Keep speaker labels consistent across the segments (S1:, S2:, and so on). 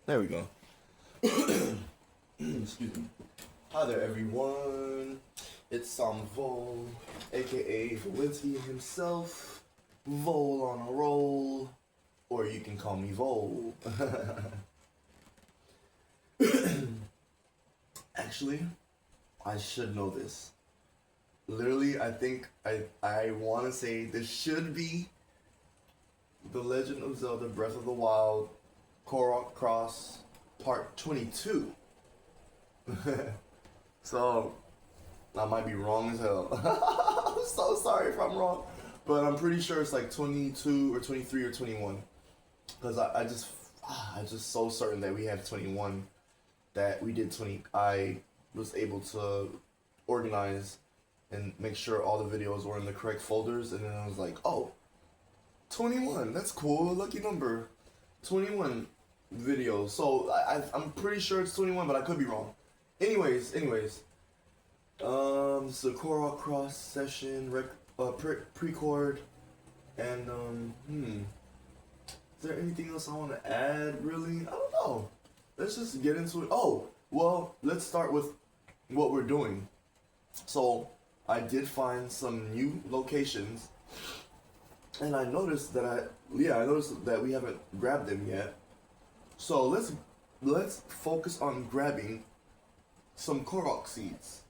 S1: There we go. Excuse me. Hi there, everyone. It's Vol, aka Volinsky himself. Vol on a roll, or you can call me Vol. Actually, I should know this. Literally, I think I want to say this should be The Legend of Zelda Breath of the Wild Korok Qroz Part 22. So, I might be wrong as hell. I'm so sorry if I'm wrong. But I'm pretty sure it's like 22 or 23 or 21. Because I'm just so certain that we have 21. That we did 20. I was able to organize and make sure all the videos were in the correct folders. And then I was like, oh, 21. That's cool. Lucky number. 21 videos. So I'm pretty sure it's 21, but I could be wrong. Anyways. This is a Korok Qroz session, pre-cord, and is there anything else I want to add? Really, I don't know. Let's just get into it. Oh, well, let's start with what we're doing. So I did find some new locations, and I noticed that we haven't grabbed them yet. So let's focus on grabbing some Korok seeds.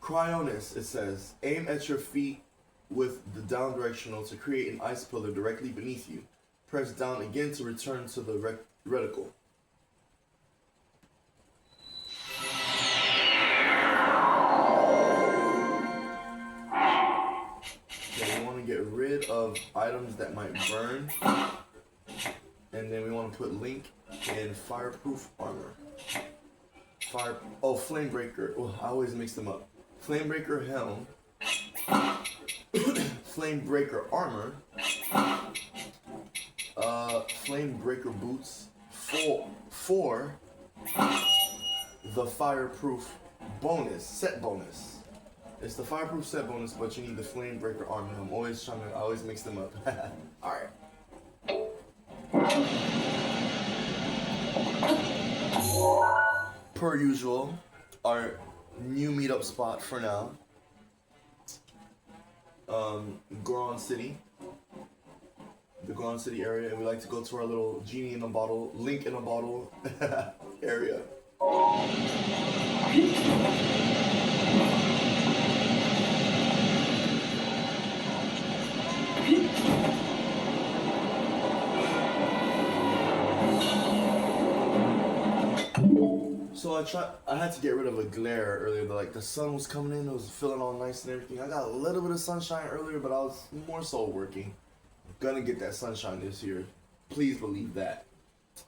S1: Cryonis, it says, aim at your feet with the down directional to create an ice pillar directly beneath you. Press down again to return to the reticle. Okay, we want to get rid of items that might burn. And then we want to put Link in fireproof armor. Flamebreaker. Oh, I always mix them up. Flamebreaker helm. Flamebreaker armor. Flamebreaker boots for the fireproof set bonus. It's the fireproof set bonus, but you need the Flamebreaker armor. I always mix them up. Alright. Per usual, our new meetup spot for now. Qroz City. The Qroz City area, and we like to go to our little genie in a bottle, Link in a bottle area. So I had to get rid of a glare earlier, but like the sun was coming in, it was feeling all nice and everything. I got a little bit of sunshine earlier, but I was more so working. Gonna get that sunshine this year. Please believe that.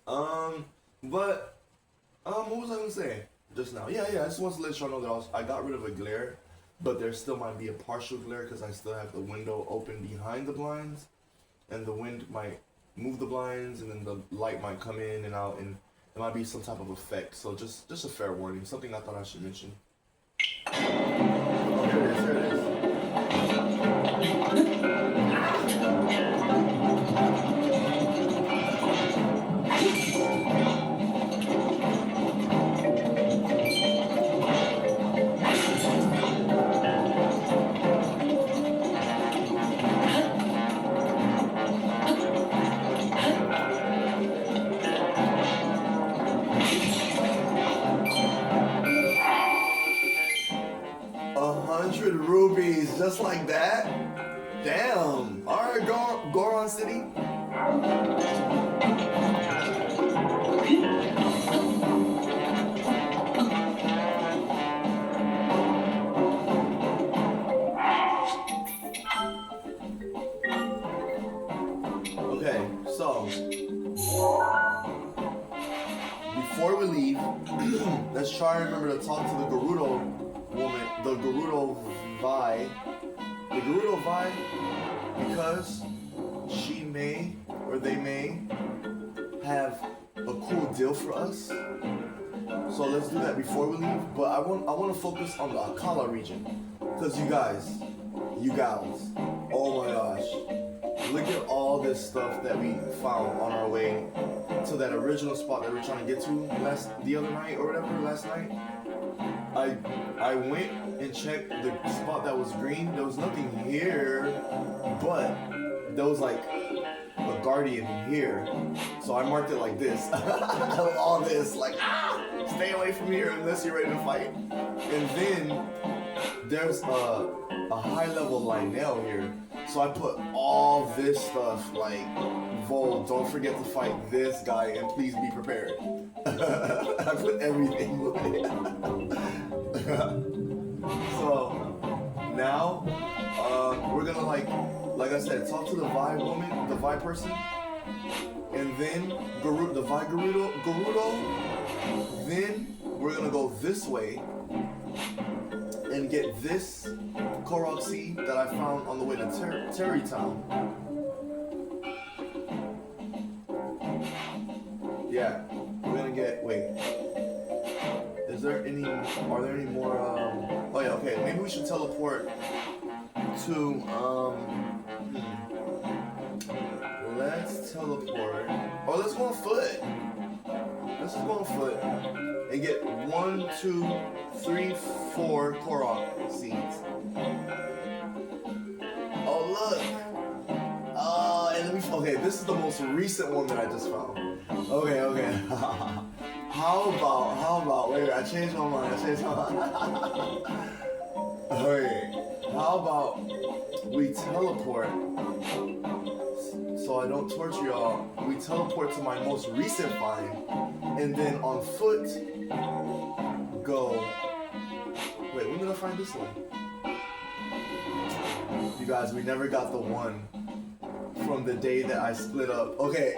S1: What was I gonna say just now? Yeah, I just wanted to let y'all know that I got rid of a glare, but there still might be a partial glare because I still have the window open behind the blinds, and the wind might move the blinds, and then the light might come in and out, and there might be some type of effect. So just a fair warning, something I thought I should mention. Oh, here it is. 100 rubies, just like that? Damn. Alright, Qroz City. Okay, so before we leave, let's try and remember to talk to the Gerudo woman, the Gerudo Vi, because she may, or they may, have a cool deal for us. So let's do that before we leave. But I want to focus on the Akala region, because you guys, you gals, oh my gosh, look at all this stuff that we found on our way to that original spot that we we're trying to get to the other night or whatever, last night. I went and checked the spot that was green. There was nothing here, but there was like a guardian here. So I marked it like this. All this, like, stay away from here unless you're ready to fight. And then there's a high level Lionel here. So I put all this stuff like, Vol, don't forget to fight this guy and please be prepared. I put everything with it. So now we're gonna like I said, talk to the Vi woman, the Vi person, and then the Vi Gerudo. Then we're gonna go this way and get this Korok seed that I found on the way to Terrytown. Yeah, we're gonna get, wait. Are there any more, oh yeah, okay, maybe we should teleport to, let's teleport, or let's go on foot. Let's just go on foot and get 1, 2, 3, 4 Korok seeds. Oh look! Okay, this is the most recent one that I just found. Okay. How about, wait, I changed my mind. Okay, how about we teleport, so I don't torture y'all, we teleport to my most recent find, and then on foot, go, wait, when did I find this one? You guys, we never got the one from the day that I split up. Okay.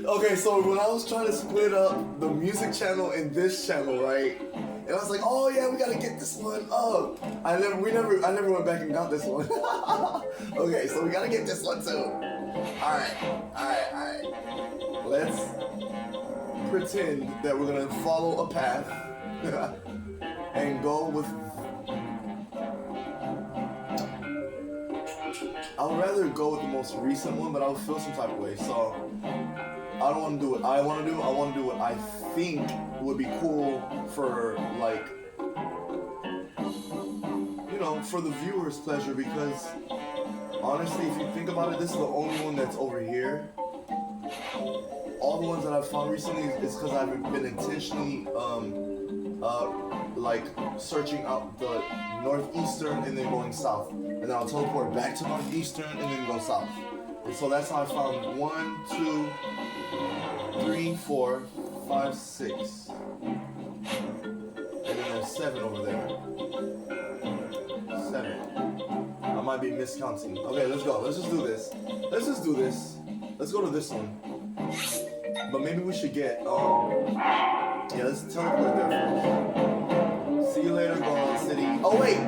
S1: Okay, so when I was trying to split up the music channel and this channel, right? And I was like, oh yeah, we gotta get this one up. I never went back and got this one. Okay, so we gotta get this one too. Alright. Let's pretend that we're gonna follow a path and go with, I would rather go with the most recent one, but I'll feel some type of way. So I don't want to do what I want to do. I want to do what I think would be cool for, like, you know, for the viewers' pleasure. Because honestly, if you think about it, this is the only one that's over here. All the ones that I've found recently is because I've been intentionally like searching out the northeastern and then going south, and then I'll teleport back to northeastern and then go south. And so that's how I found 1, 2, 3, 4, 5, 6, and then there's 7 over there. 7. I might be miscounting. Okay, let's go. Let's just do this. Let's go to this one. But maybe we should get yeah, let's teleport there first. See you later, Goron City. Oh wait!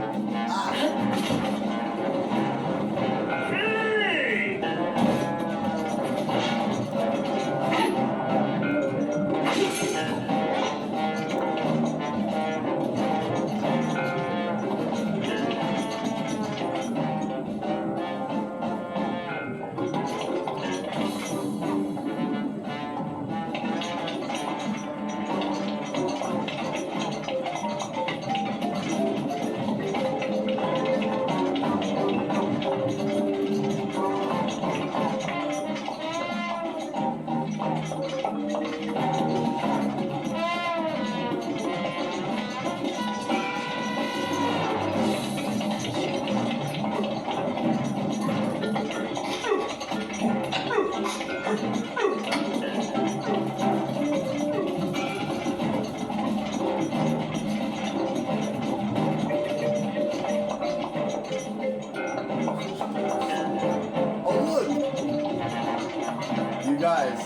S1: Guys,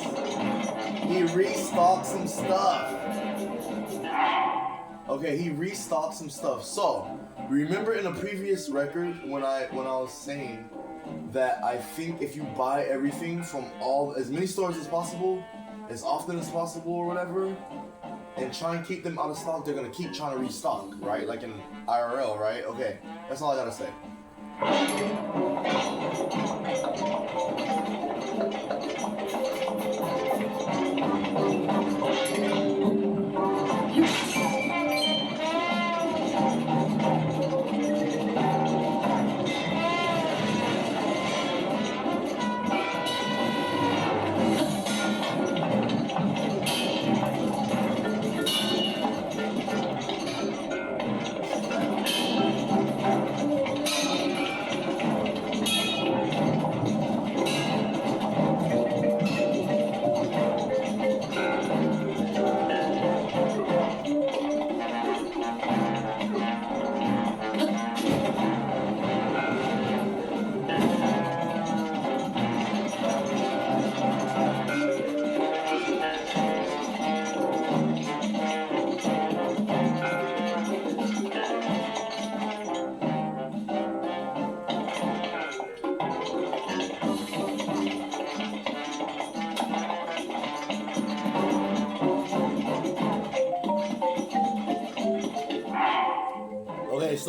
S1: he restocked some stuff. Okay, he restocked some stuff. So, remember in a previous record when I was saying that I think if you buy everything from as many stores as possible, as often as possible or whatever, and try and keep them out of stock, they're gonna keep trying to restock, right? Like in IRL, right? Okay, that's all I gotta say.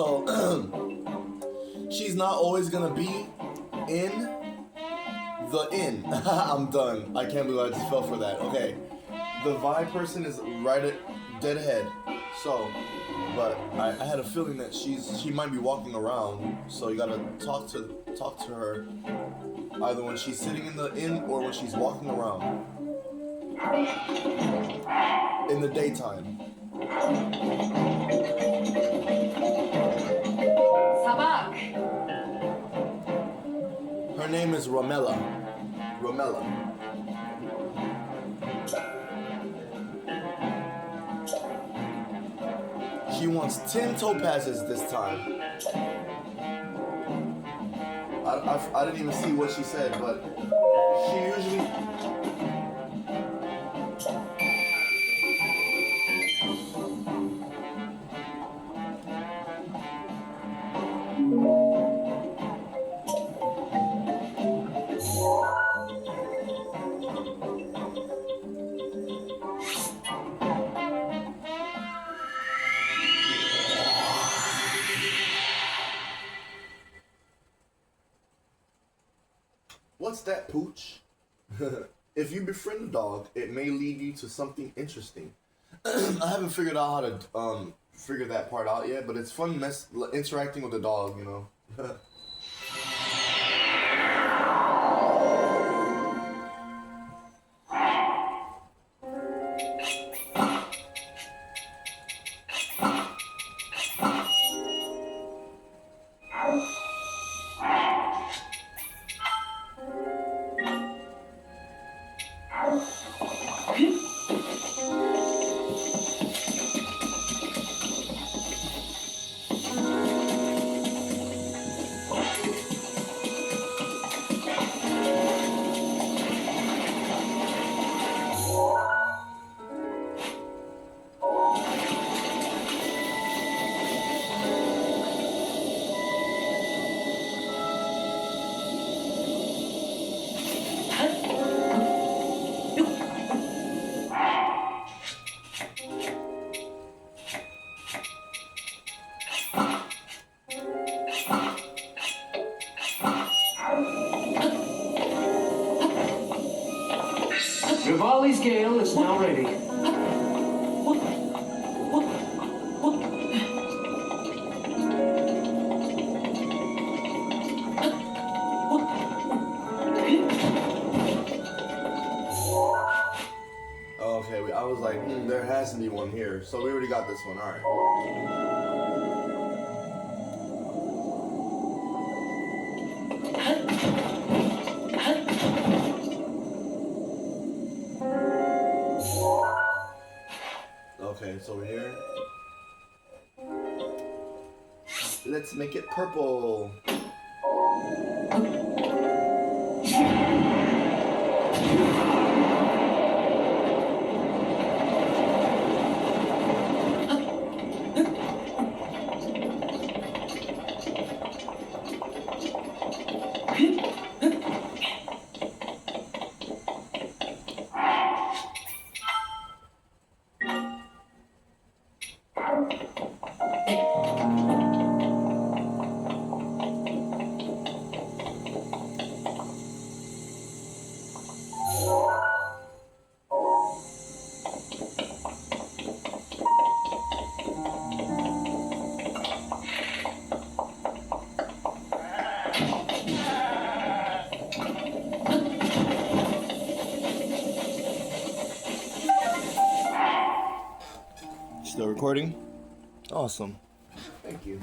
S1: So she's not always gonna be in the inn. I'm done. I can't believe I just fell for that. Okay. The vibe person is right at dead ahead. So, but I had a feeling that she might be walking around. So you gotta talk to her either when she's sitting in the inn or when she's walking around in the daytime.
S2: Sabak.
S1: Her name is Romella. Romella. She wants 10 topazes this time. I didn't even see what she said, but she usually... What's that, Pooch? If you befriend a dog, it may lead you to something interesting. I haven't figured out how to figure that part out yet, but it's fun interacting with the dog, you know.
S3: Rivali's gale is now ready.
S1: Okay, I was like, there has to be one here. So we already got this one, alright. Okay, so we're here. Let's make it purple. Still recording? Awesome. Thank you.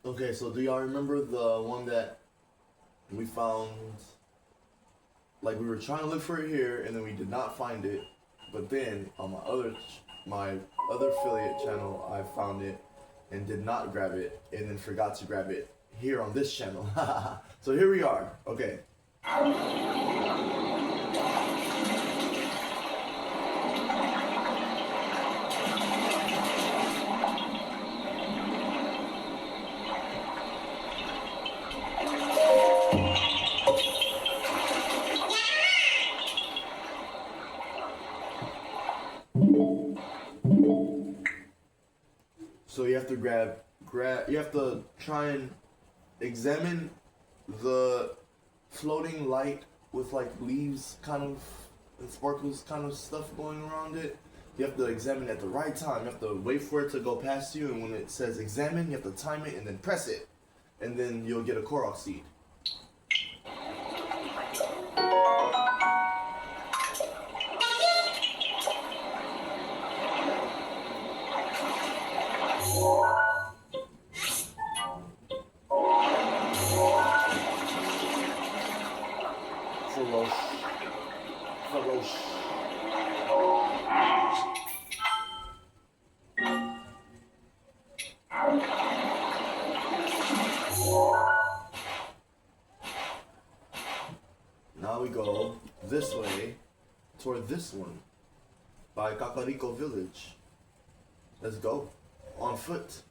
S1: Okay, so do y'all remember the one that we found? Like we were trying to look for it here, and then we did not find it. But then on my other affiliate channel, I found it and did not grab it, and then forgot to grab it here on this channel. So here we are. Okay. So you have to you have to try and examine the floating light with like leaves kind of and sparkles kind of stuff going around it. You have to examine it at the right time. You have to wait for it to go past you, and when it says examine, you have to time it and then press it, and then you'll get a Korok seed. Now we go this way toward this one by Kakariko Village. Let's go on foot.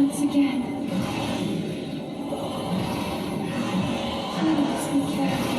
S2: once again. Please be careful.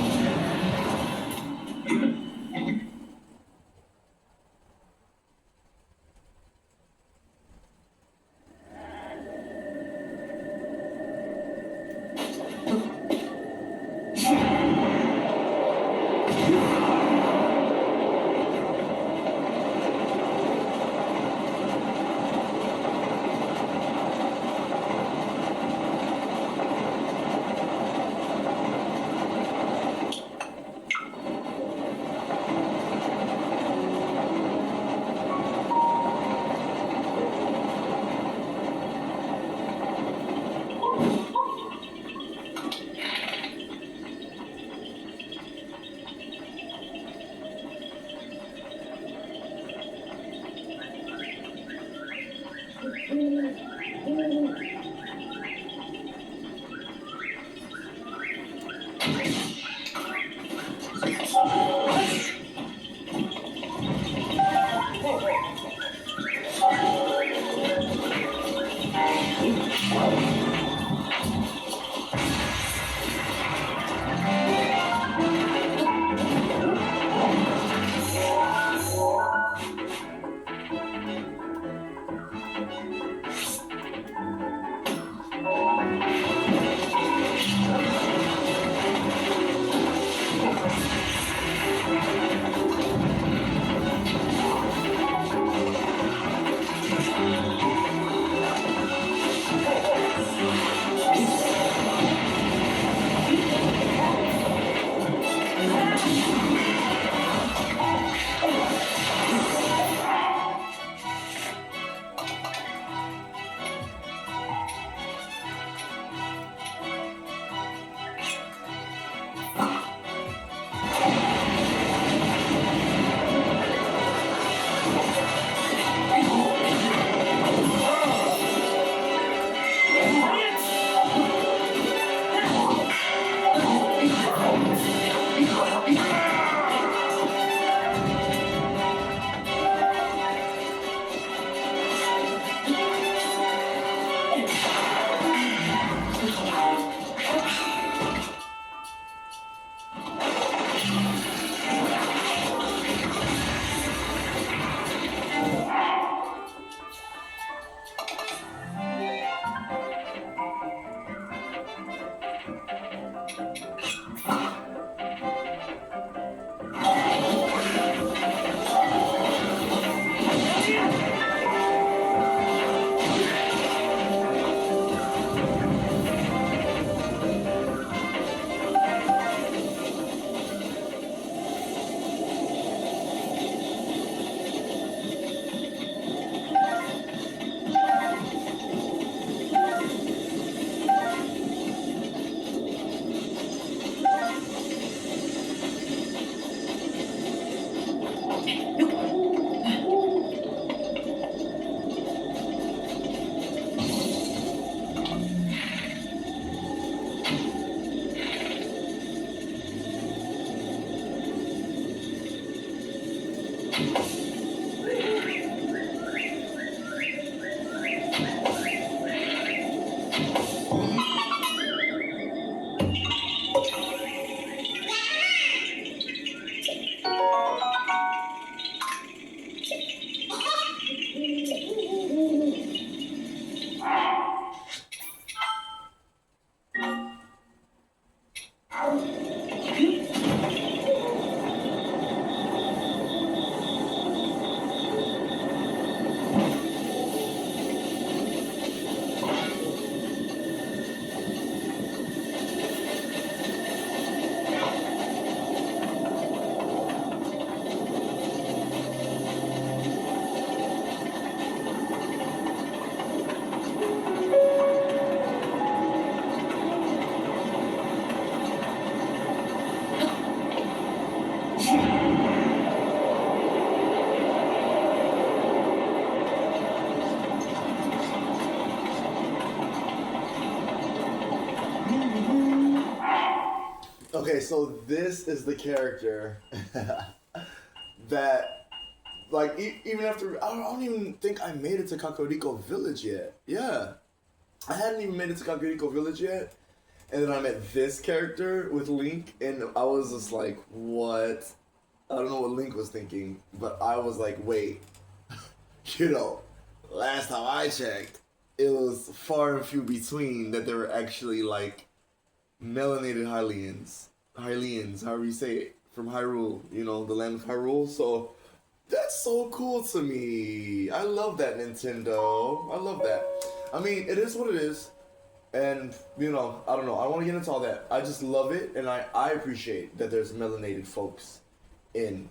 S1: Okay, so this is the character that, like, even after I don't even think I made it to Kakariko Village yet. Yeah, I hadn't even made it to Kakariko Village yet, and then I met this character with Link, and I was just like, what? I don't know what Link was thinking, but I was like, wait, you know, last time I checked, it was far and few between that there were actually like melanated Hylians, however you say it, from Hyrule, you know, the land of Hyrule. So that's so cool to me. I love that, Nintendo. I love that. I mean, it is what it is. And, you know, I don't know. I don't want to get into all that. I just love it, and I appreciate that there's melanated folks in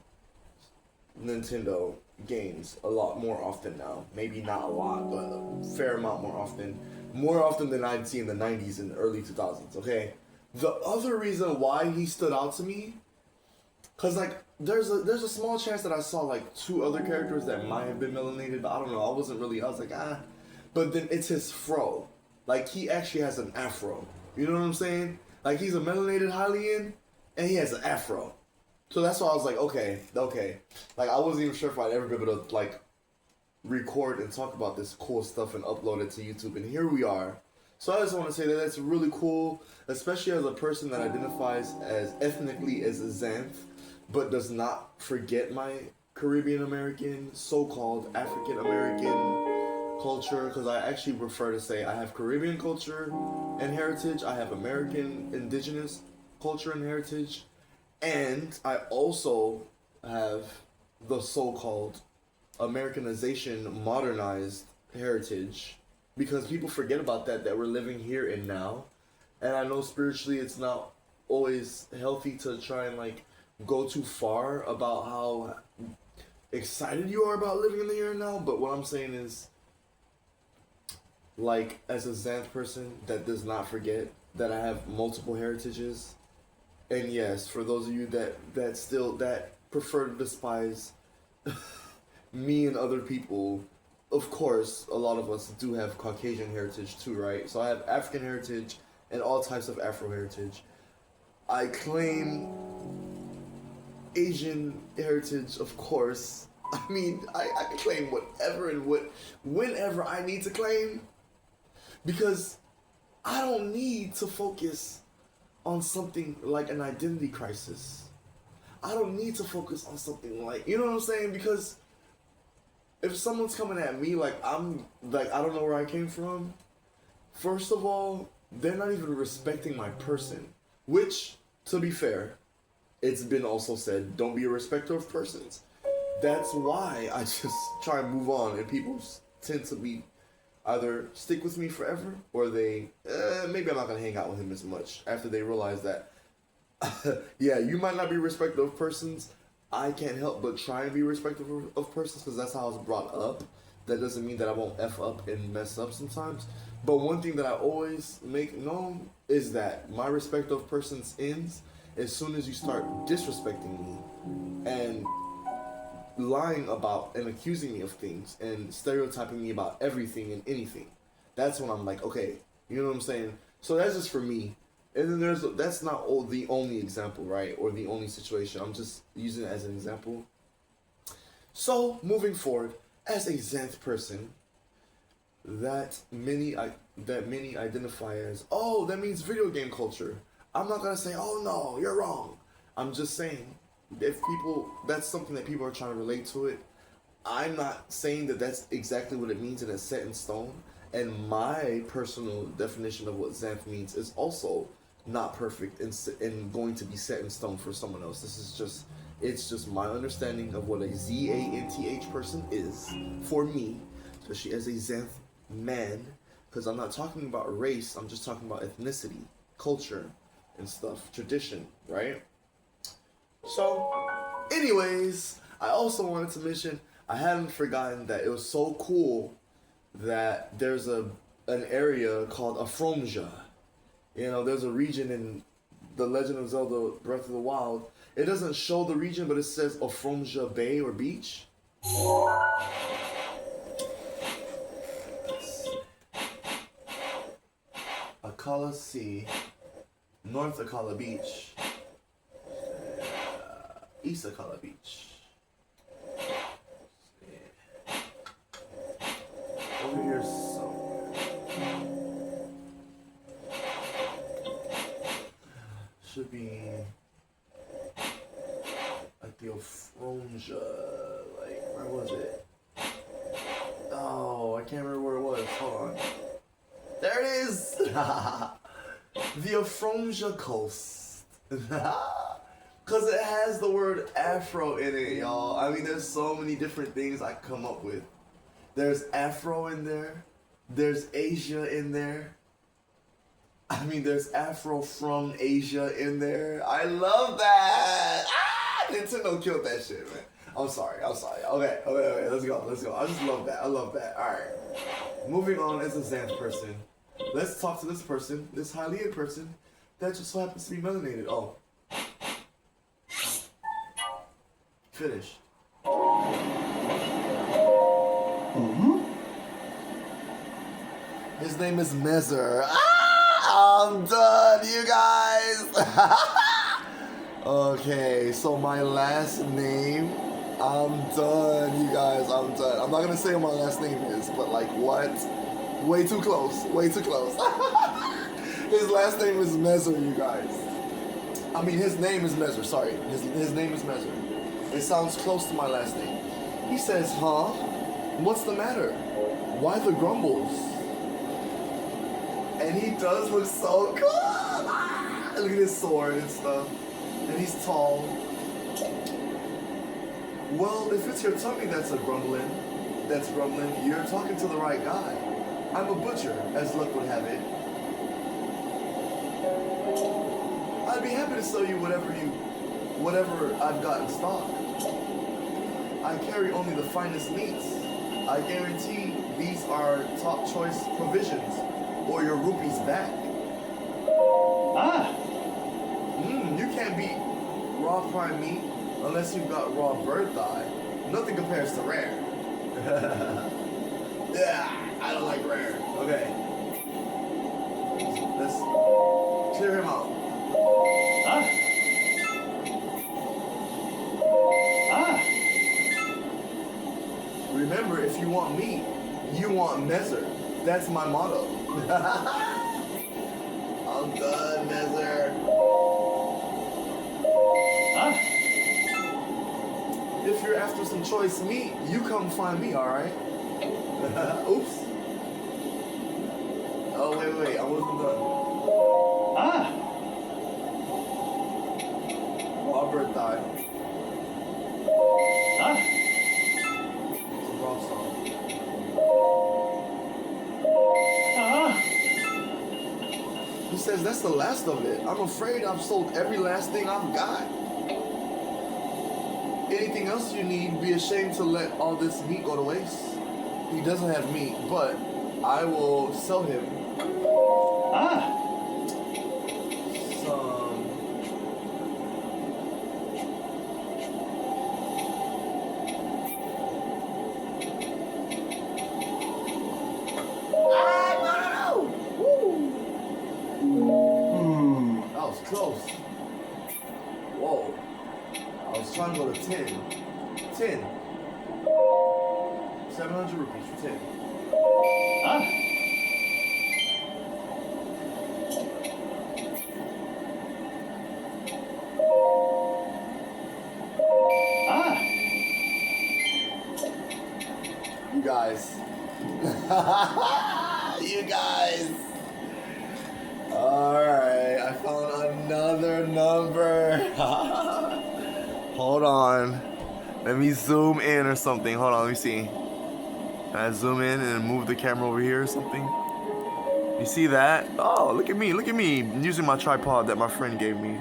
S1: Nintendo games a lot more often now. Maybe not a lot, but a fair amount more often. More often than I'd see in the 90s and early 2000s, okay? The other reason why he stood out to me, because, like, there's a small chance that I saw, like, 2 other characters that might have been melanated, but I don't know. I was like, ah. But then it's his fro. Like, he actually has an afro. You know what I'm saying? Like, he's a melanated Hylian, and he has an afro. So that's why I was like, okay. Like, I wasn't even sure if I'd ever be able to, like, record and talk about this cool stuff and upload it to YouTube. And here we are. So I just want to say that that's really cool, especially as a person that identifies as ethnically as a Xanth, but does not forget my Caribbean American, so-called African American culture, because I actually prefer to say I have Caribbean culture and heritage, I have American indigenous culture and heritage, and I also have the so-called Americanization, modernized heritage, because people forget about that we're living here and now. And I know spiritually it's not always healthy to try and like go too far about how excited you are about living in the here and now, but what I'm saying is, like, as a Xanth person that does not forget that I have multiple heritages, and yes, for those of you that still prefer to despise me and other people, of course, a lot of us do have Caucasian heritage too, right? So I have African heritage and all types of Afro heritage. I claim Asian heritage, of course. I mean, I can claim whatever and whenever I need to claim, because I don't need to focus on something like an identity crisis. I don't need to focus on something like, you know what I'm saying? Because if someone's coming at me like I'm, like, I don't know where I came from, first of all, they're not even respecting my person. Which, to be fair, it's been also said, don't be a respecter of persons. That's why I just try and move on, and people tend to be either stick with me forever, or they, maybe I'm not going to hang out with him as much after they realize that, yeah, you might not be respectful of persons. I can't help but try and be respectful of persons because that's how I was brought up. That doesn't mean that I won't F up and mess up sometimes. But one thing that I always make known is that my respect of persons ends as soon as you start disrespecting me and lying about and accusing me of things and stereotyping me about everything and anything. That's when I'm like, okay, you know what I'm saying? So that's just for me. And then that's not the only example, right? Or the only situation. I'm just using it as an example. So, moving forward, as a Xanth person, that many identify as, oh, that means video game culture. I'm not gonna say, oh no, you're wrong. I'm just saying, if people, that's something that people are trying to relate to it. I'm not saying that that's exactly what it means and it's set in stone. And my personal definition of what Xanth means is also not perfect and going to be set in stone for someone else. It's just my understanding of what a Zanth person is for me, especially as a Xanth man, because I'm not talking about race, I'm just talking about ethnicity, culture, and stuff, tradition, right? So, anyways, I also wanted to mention, I hadn't forgotten that it was so cool that there's an area called Afromja. You know, there's a region in The Legend of Zelda Breath of the Wild. It doesn't show the region, but it says Afromja Bay or Beach. Akala Sea, North Akala Beach, East Akala Beach. Over here somewhere. should be like the Ofronja. Like, where was it? Oh, I can't remember where it was. Hold on. There it is! The Ofronja Coast. Because it has the word Afro in it, y'all. I mean, there's so many different things I come up with. There's Afro in there. There's Asia in there. I mean, there's Afro from Asia in there. I love that! Ah! Nintendo killed that shit, man. I'm sorry. Okay, let's go. I just love that. Alright. Moving on as a Xanth person. Let's talk to this person, this Hylian person, that just so happens to be melanated. Oh. Finished. His name is Mezer. Ah, I'm done, you guys. Okay, so my last name, I'm done, you guys. I'm done. I'm not gonna say what my last name is, but like what? Way too close. His last name is Mezer, you guys. I mean, his name is Mezer. Sorry, his name is Mezer. It sounds close to my last name. He says, huh? What's the matter? Why the grumbles? And he does look so cool. Look at his sword and stuff. And he's tall. Well, if it's your tummy that's grumbling, you're talking to the right guy. I'm a butcher, as luck would have it. I'd be happy to sell you whatever I've got in stock. I carry only the finest meats. I guarantee these are top choice provisions, or your rupees back. You can't beat raw prime meat unless you've got raw bird thigh. Nothing compares to rare. Yeah, I don't like rare. Okay. Let's clear him out. Remember, if you want meat, you want Mezer. That's my motto. I'm done, Mezer. If you're after some choice meat, you come find me, alright? Oops. Oh, wait, I wasn't done. Robert died. Some raw song. He says that's the last of it. I'm afraid I've sold every last thing I've got. Anything else you need, be ashamed to let all this meat go to waste. He doesn't have meat, but I will sell him some no. Woo. That was close. Whoa. I was trying to go to 10. 10. 700 rupees for 10. You guys. You guys. Alright, I found another number. Hold on. Let me zoom in or something. Hold on, let me see. Can I zoom in and move the camera over here or something? You see that? Oh, look at me. I'm using my tripod that my friend gave me.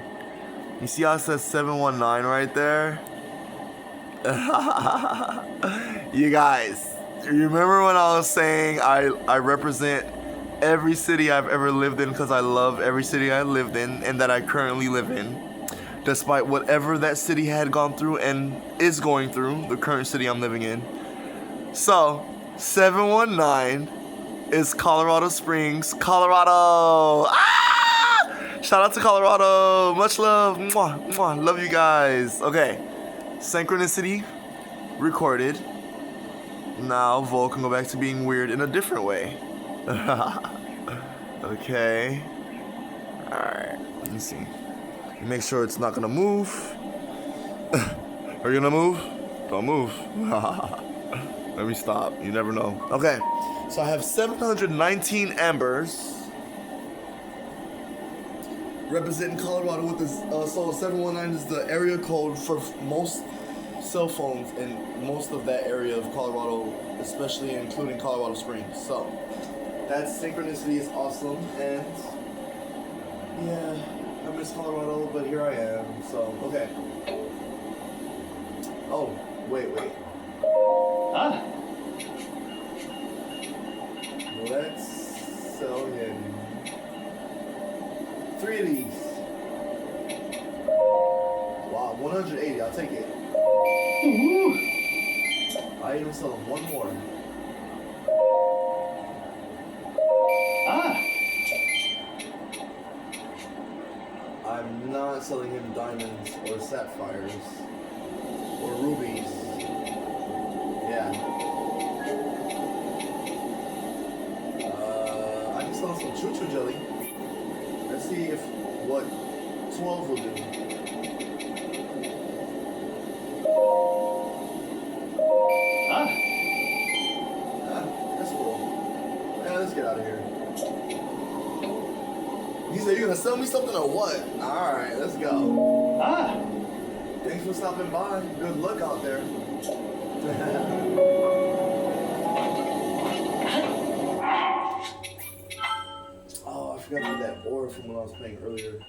S1: You see how it says 719 right there? You guys, remember when I was saying I represent every city I've ever lived in because I love every city I lived in and that I currently live in? Despite whatever that city had gone through and is going through, the current city I'm living in. So, 719 is Colorado Springs, Colorado. Ah! Shout out to Colorado. Much love. Mwah, mwah. Love you guys. Okay. Synchronicity recorded. Now, Vol can go back to being weird in a different way. Okay. Alright. Let me see. Make sure it's not gonna move. Are you gonna move? Don't move. Let me stop. You never know. Okay, so I have 719 ambers representing Colorado with this. So 719 is the area code for most cell phones in most of that area of Colorado, especially including Colorado Springs. So that synchronicity is awesome, and yeah, I miss Colorado, but here I am. So okay. Oh, wait.
S3: Ah,
S1: Let's sell him 3 of these. Wow, 180. I'll take it. I even sell him one more.
S3: ah,
S1: I'm not selling him diamonds or sapphires or rubies. Yeah. I can sell him some choo-choo jelly. Let's see if what 12 will do.
S3: ah.
S1: That's cool. Yeah, let's get out of here. He said, "You gonna sell me something or what?" All right, let's go.
S3: Ah,
S1: Thanks for stopping by. Good luck out there. Oh, I forgot about that ore from when I was playing earlier.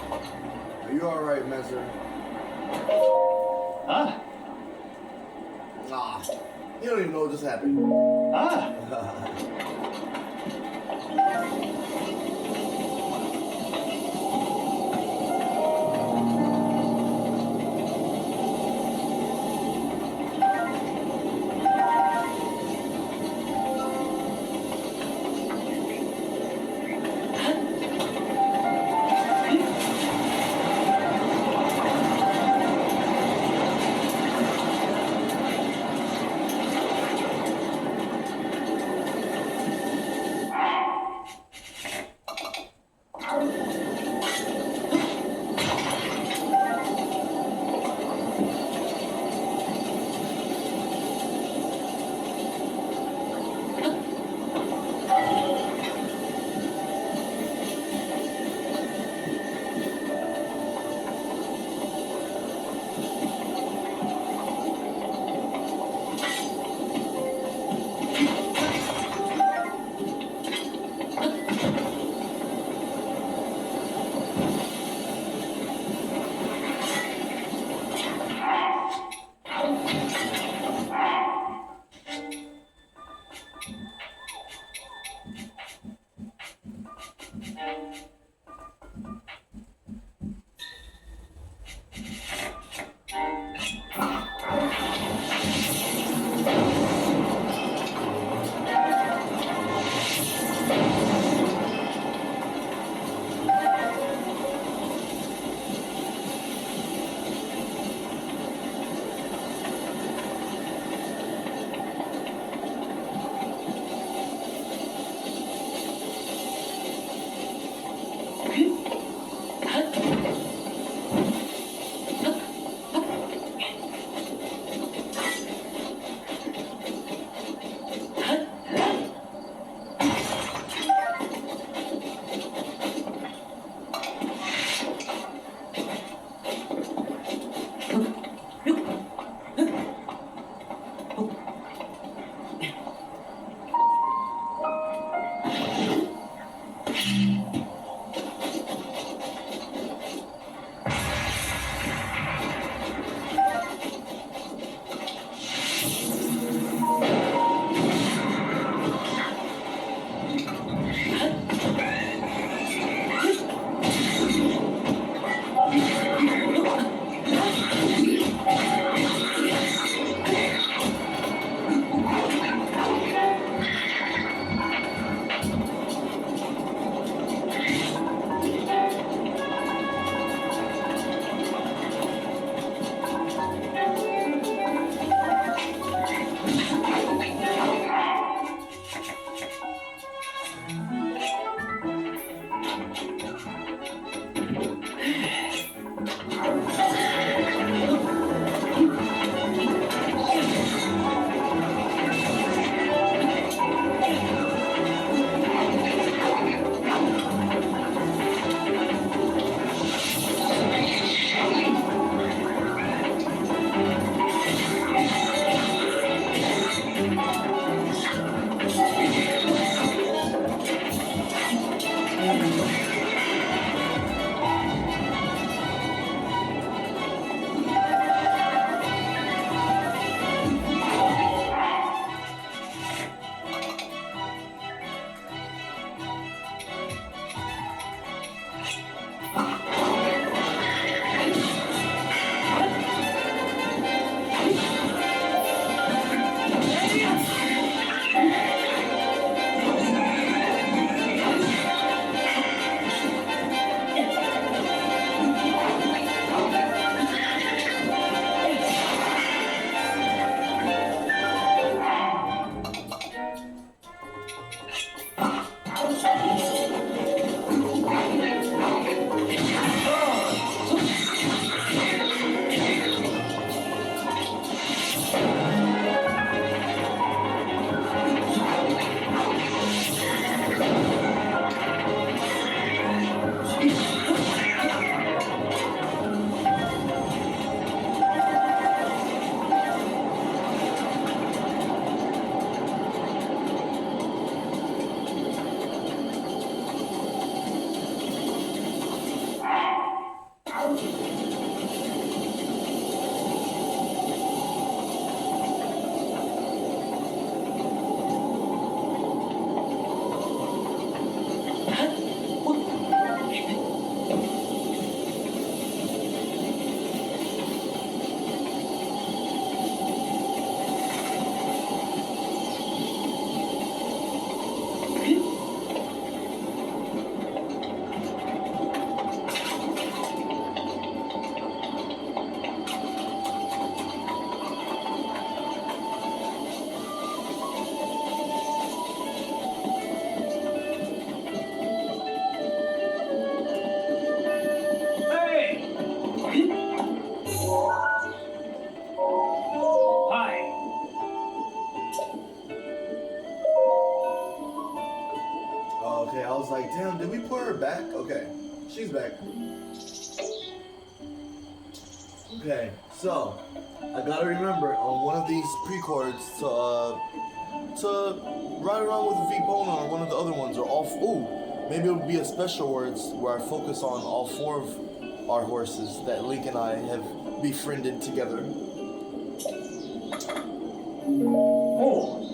S1: Are you alright, Messer?
S3: ah,
S1: Nah. You don't even know what just happened.
S3: ah.
S1: was like, damn, did we put her back? Okay, she's back. Okay, so I gotta remember on one of these pre-chords to ride around with a Vipona or one of the other ones or all. Ooh, maybe it would be a special words where I focus on all 4 of our horses that Link and I have befriended together.
S3: Oh.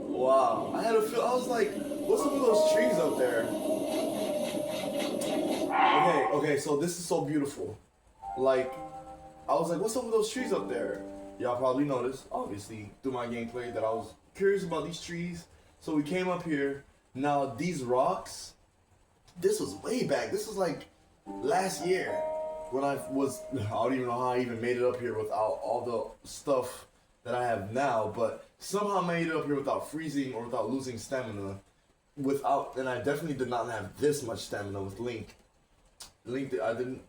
S1: Wow. I had a feel. I was like, what's up with those trees up there? Okay. So this is so beautiful. Like, I was like, what's up with those trees up there? Y'all probably noticed, obviously, through my gameplay, that I was curious about these trees. So we came up here. Now, these rocks, this was way back. This was like last year when I don't even know how I even made it up here without all the stuff that I have now. But somehow made it up here without freezing or without losing stamina. And I definitely did not have this much stamina with Link. Link didn't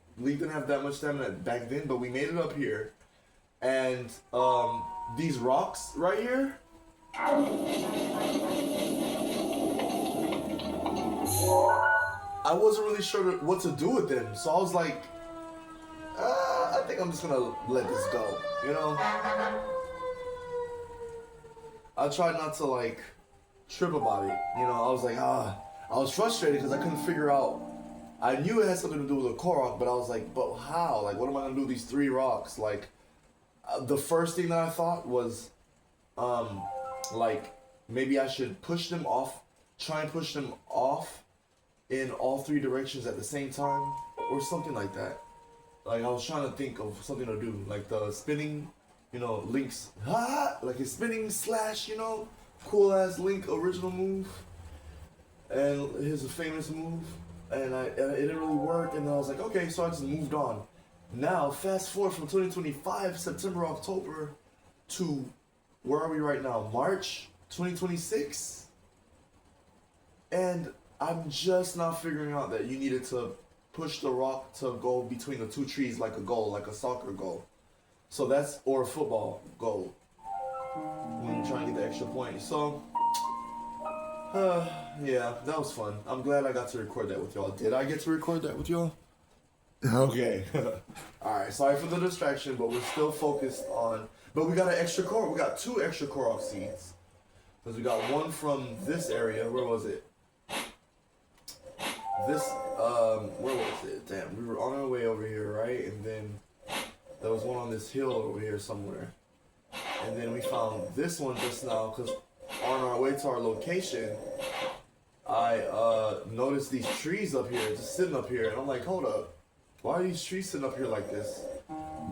S1: have that much stamina back then, but we made it up here. And these rocks right here, I wasn't really sure what to do with them. So I was like, I think I'm just gonna let this go, you know? I tried not to like trip about it, you know? I was like, I was frustrated because I couldn't figure out. I knew it had something to do with a Korok, but I was like, but how? Like, what am I gonna do with these 3 rocks? Like, the first thing that I thought was, like, maybe I should push them off, try and push them off in all 3 directions at the same time, or something like that. Like, I was trying to think of something to do, like the spinning, you know, Link's, like his spinning slash, you know, cool ass Link original move, and his famous move. And it didn't really work, and then I was like, okay, so I just moved on. Now, fast forward from 2025, September, October, to, where are we right now? March 2026? And I'm just not figuring out that you needed to push the rock to go between the 2 trees like a goal, like a soccer goal. So that's, or a football goal, when you're trying to get the extra point. So, yeah, that was fun. I'm glad I got to record that with y'all. Did I get to record that with y'all? Okay. Alright, sorry for the distraction, but we're still focused on... But we got an extra Korok. We got 2 extra Korok seeds. Because we got one from this area. Where was it? This, where was it? Damn, we were on our way over here, right? And then there was one on this hill over here somewhere. And then we found this one just now, because on our way to our location, I noticed these trees up here, just sitting up here, and I'm like, hold up, why are these trees sitting up here like this?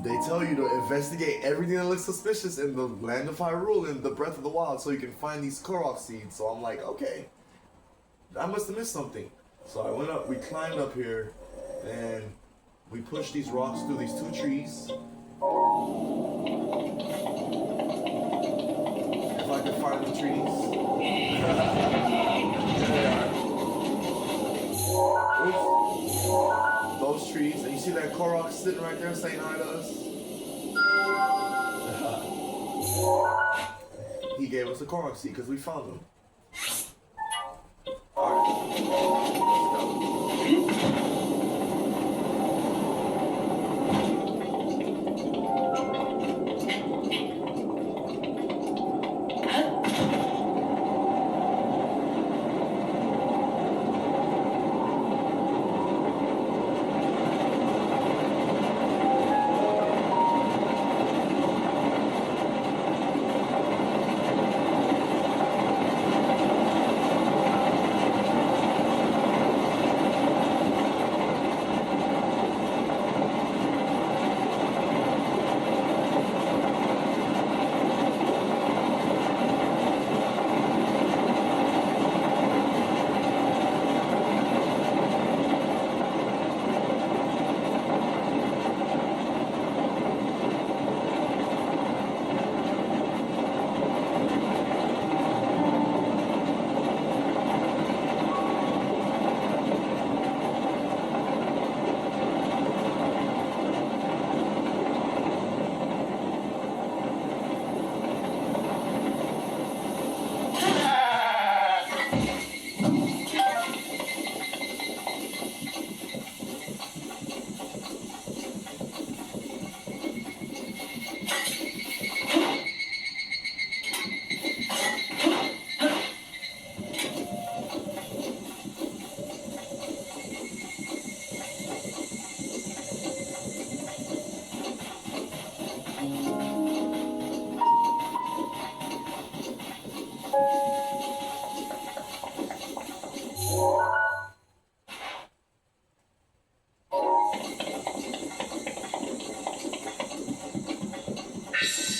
S1: They tell you to investigate everything that looks suspicious in the Land of Hyrule and the Breath of the Wild so you can find these Korok seeds. So I'm like, okay, I must have missed something. So I went up, we climbed up here, and we pushed these rocks through these 2 trees. If I could find the trees. There they are. Oops. Those trees, and you see that Korok sitting right there saying hi to us? He gave us a Korok seed because we found them.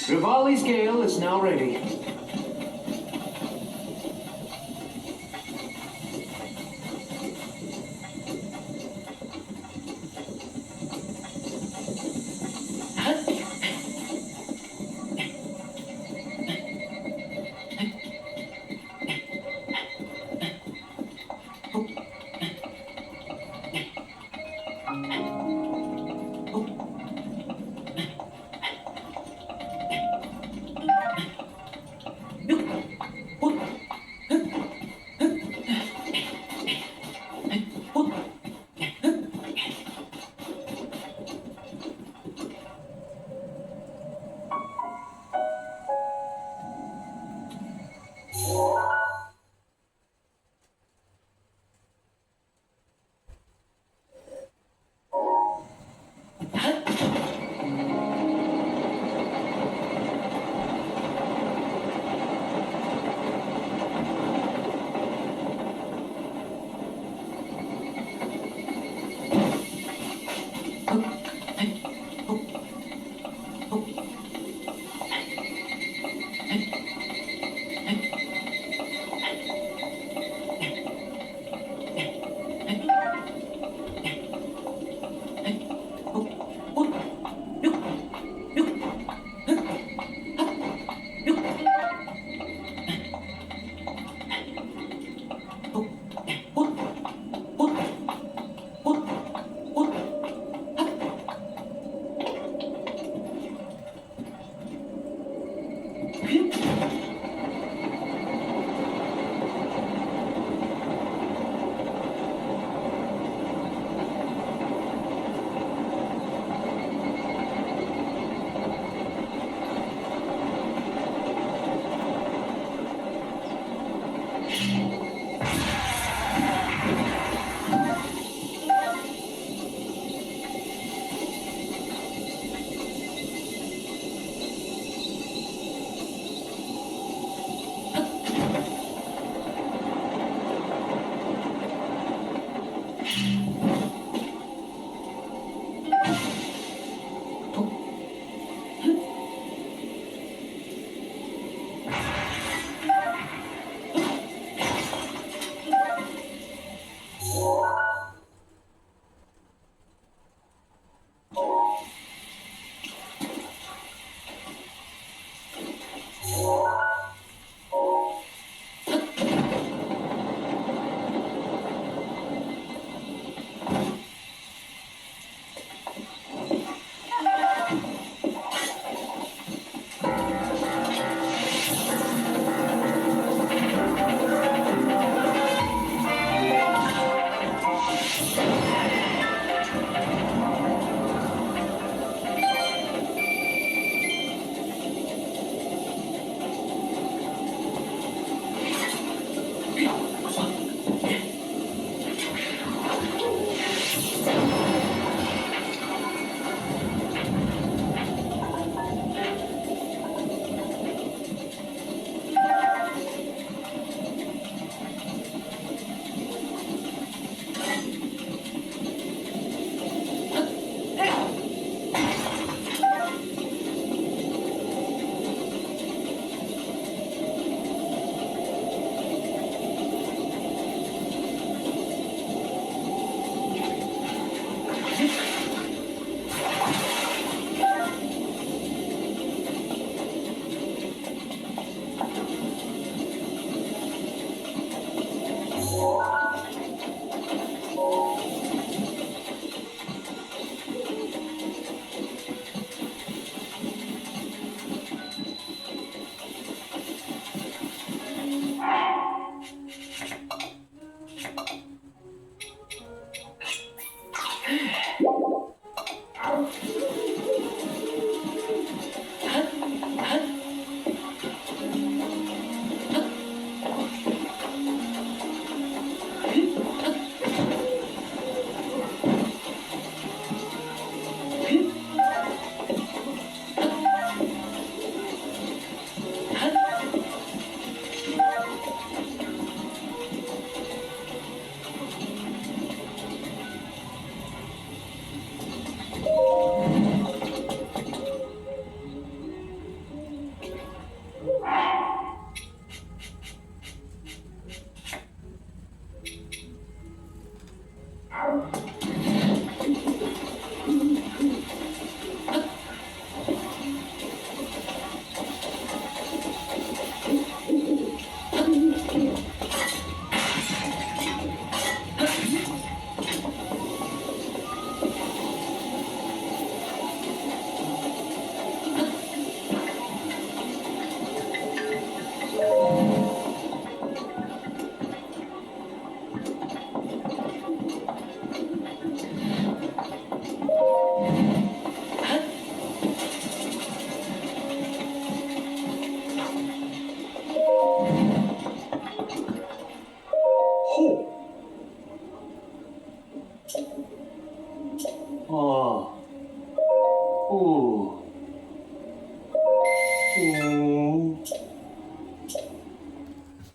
S3: Rivali's gale is now ready.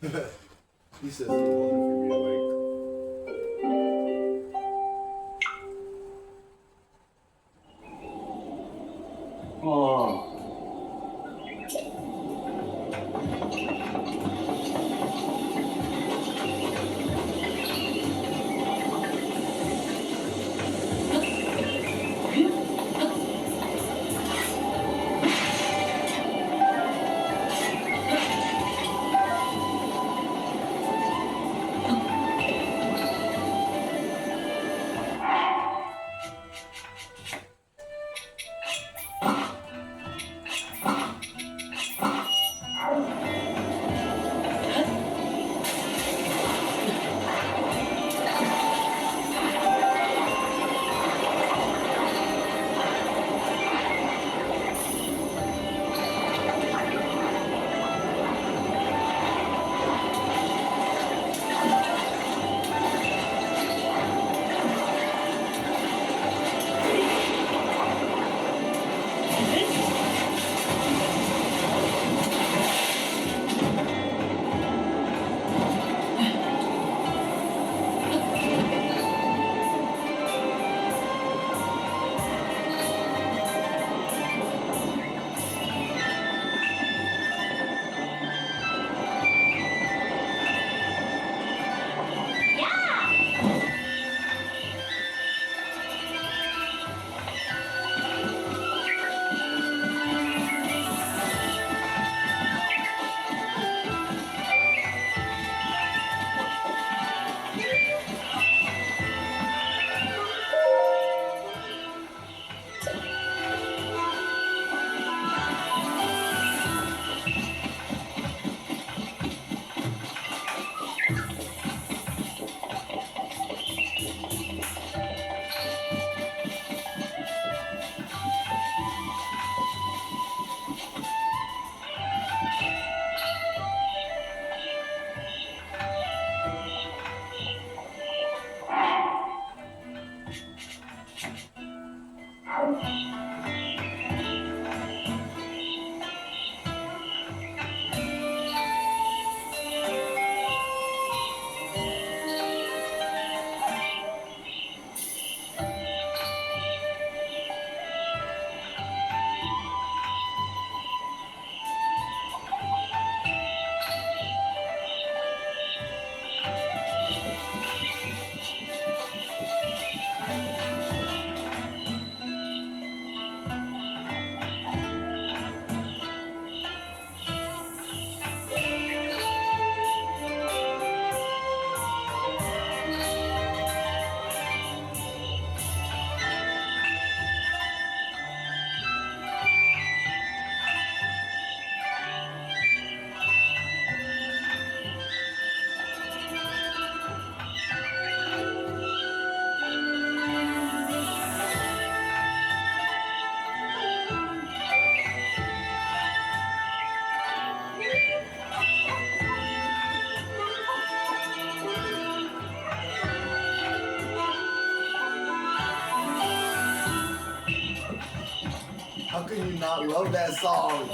S1: He says, I wonder if you'd be awake.
S3: Oh.
S1: How can you not love that song?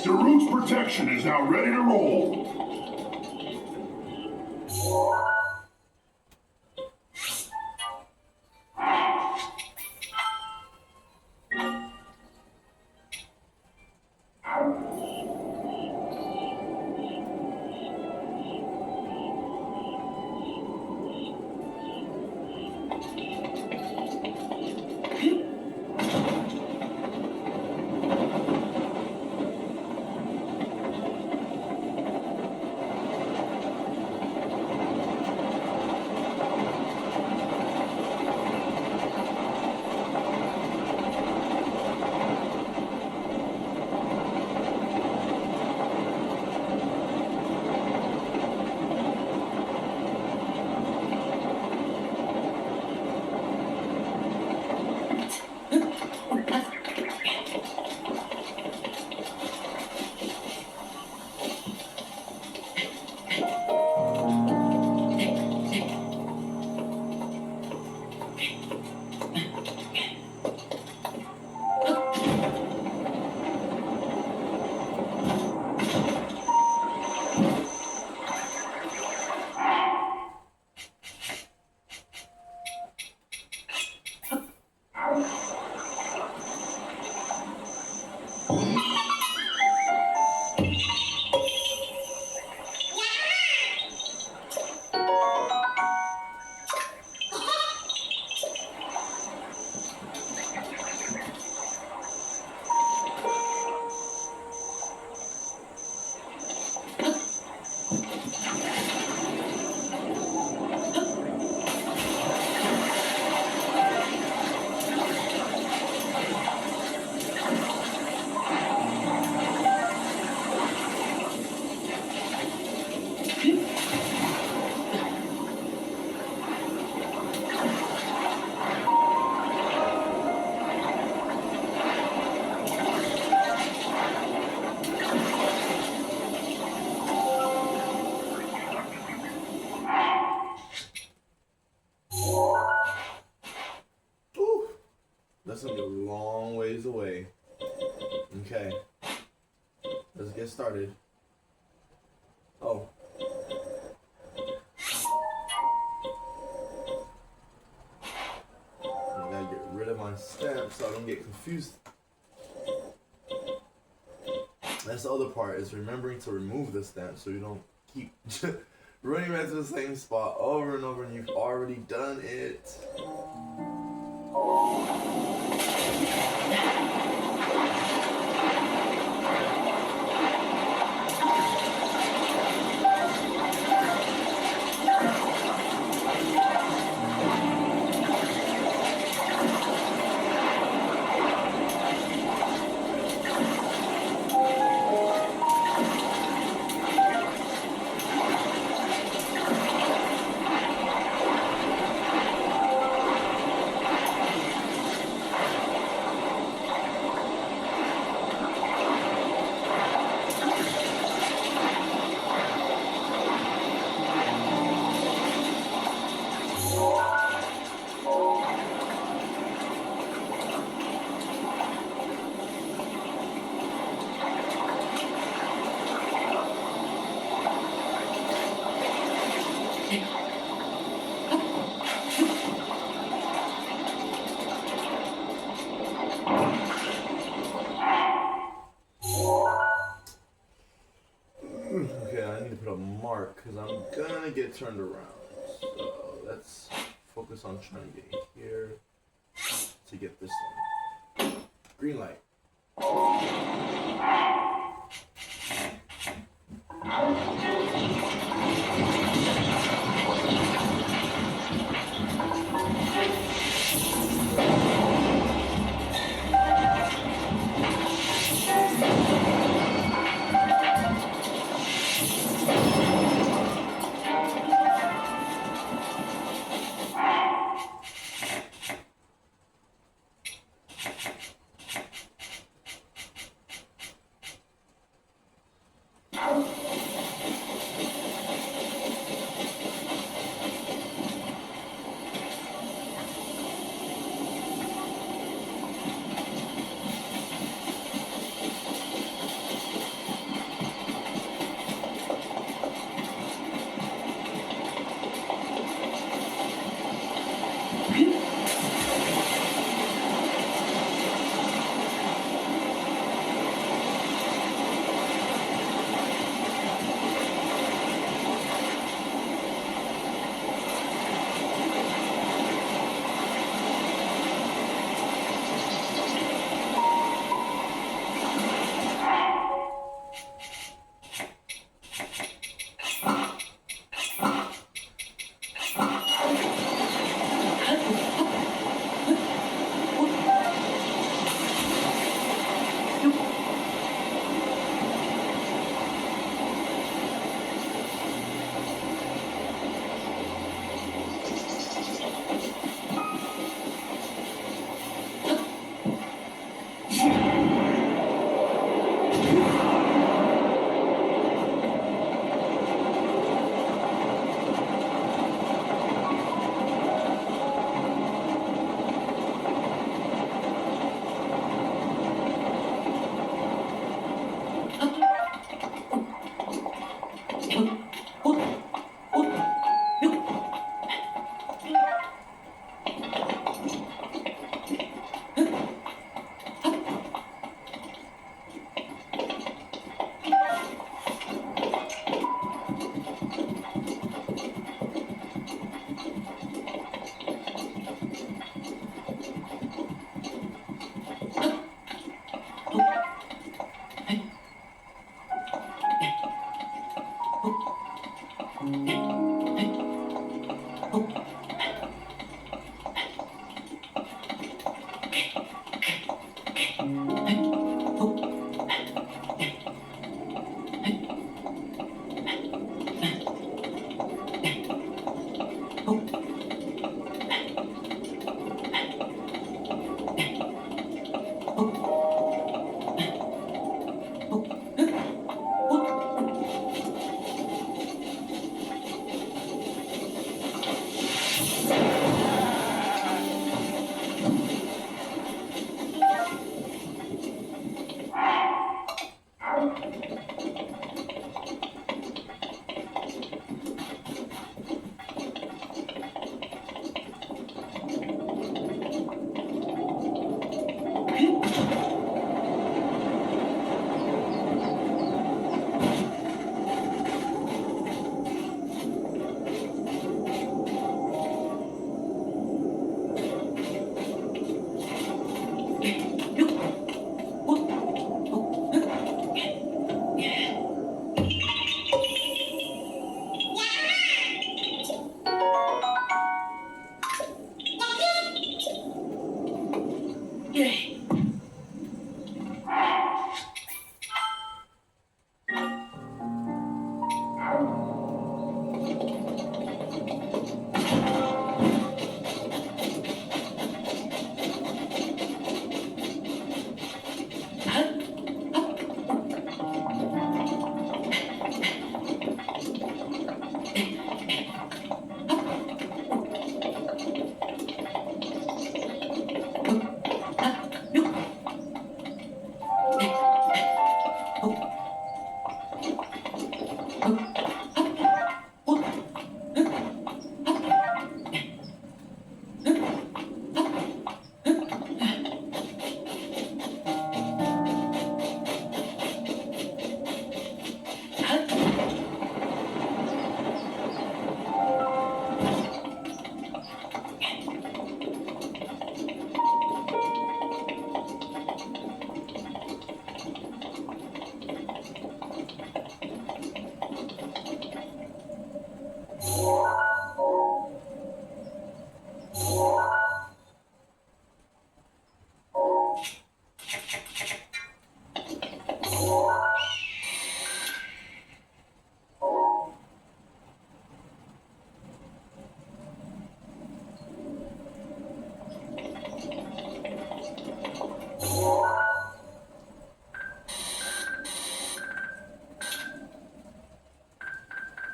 S2: The root's protection is now ready to roll.
S1: That's gonna be a long ways away. Okay. Let's get started. Oh. I gotta get rid of my stamp so I don't get confused. That's the other part, is remembering to remove the stamp so you don't keep running back to the same spot over and over and you've already done it. Okay, I need to put a mark because I'm gonna get turned around. So let's focus on trying to get here to get this one. Green light.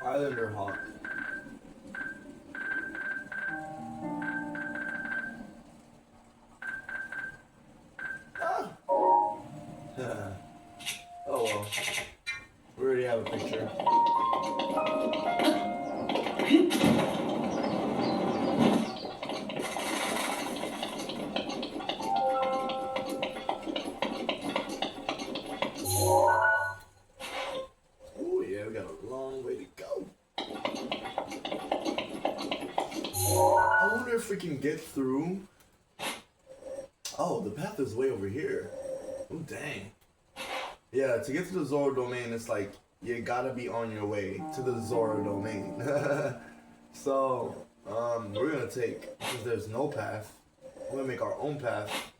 S1: Islander Hawk. Ah. Oh well. We already have a picture. Oh yeah, we got a long way to go. I wonder if we can get through. Oh, the path is way over here. Oh dang. Yeah, to get to the Zora domain, it's like you gotta be on your way to the Zora domain. So, we're gonna take, because there's no path, we're gonna make our own path.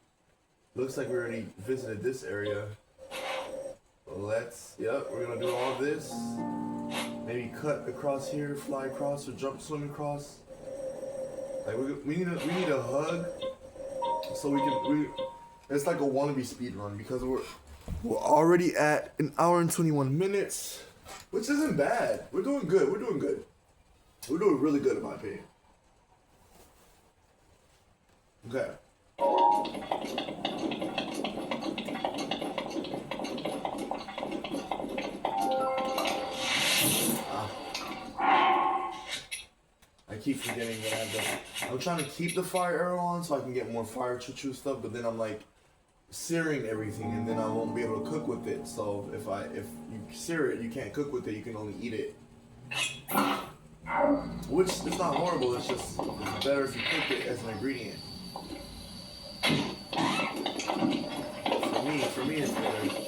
S1: Looks like we already visited this area. Yep, we're gonna do all this. Maybe cut across here, fly across, or jump, swim across. Like we need a hug, so it's like a wannabe speed run because we're already at 1 hour and 21 minutes, which isn't bad. We're doing good. We're doing good. We're doing really good in my opinion. Okay. I keep forgetting that I have to. I'm trying to keep the fire arrow on so I can get more fire choo stuff, but then I'm like searing everything, and then I won't be able to cook with it. So if you sear it, you can't cook with it. You can only eat it. Which is not horrible. It's just it's better if you cook it as an ingredient. For me, it's better.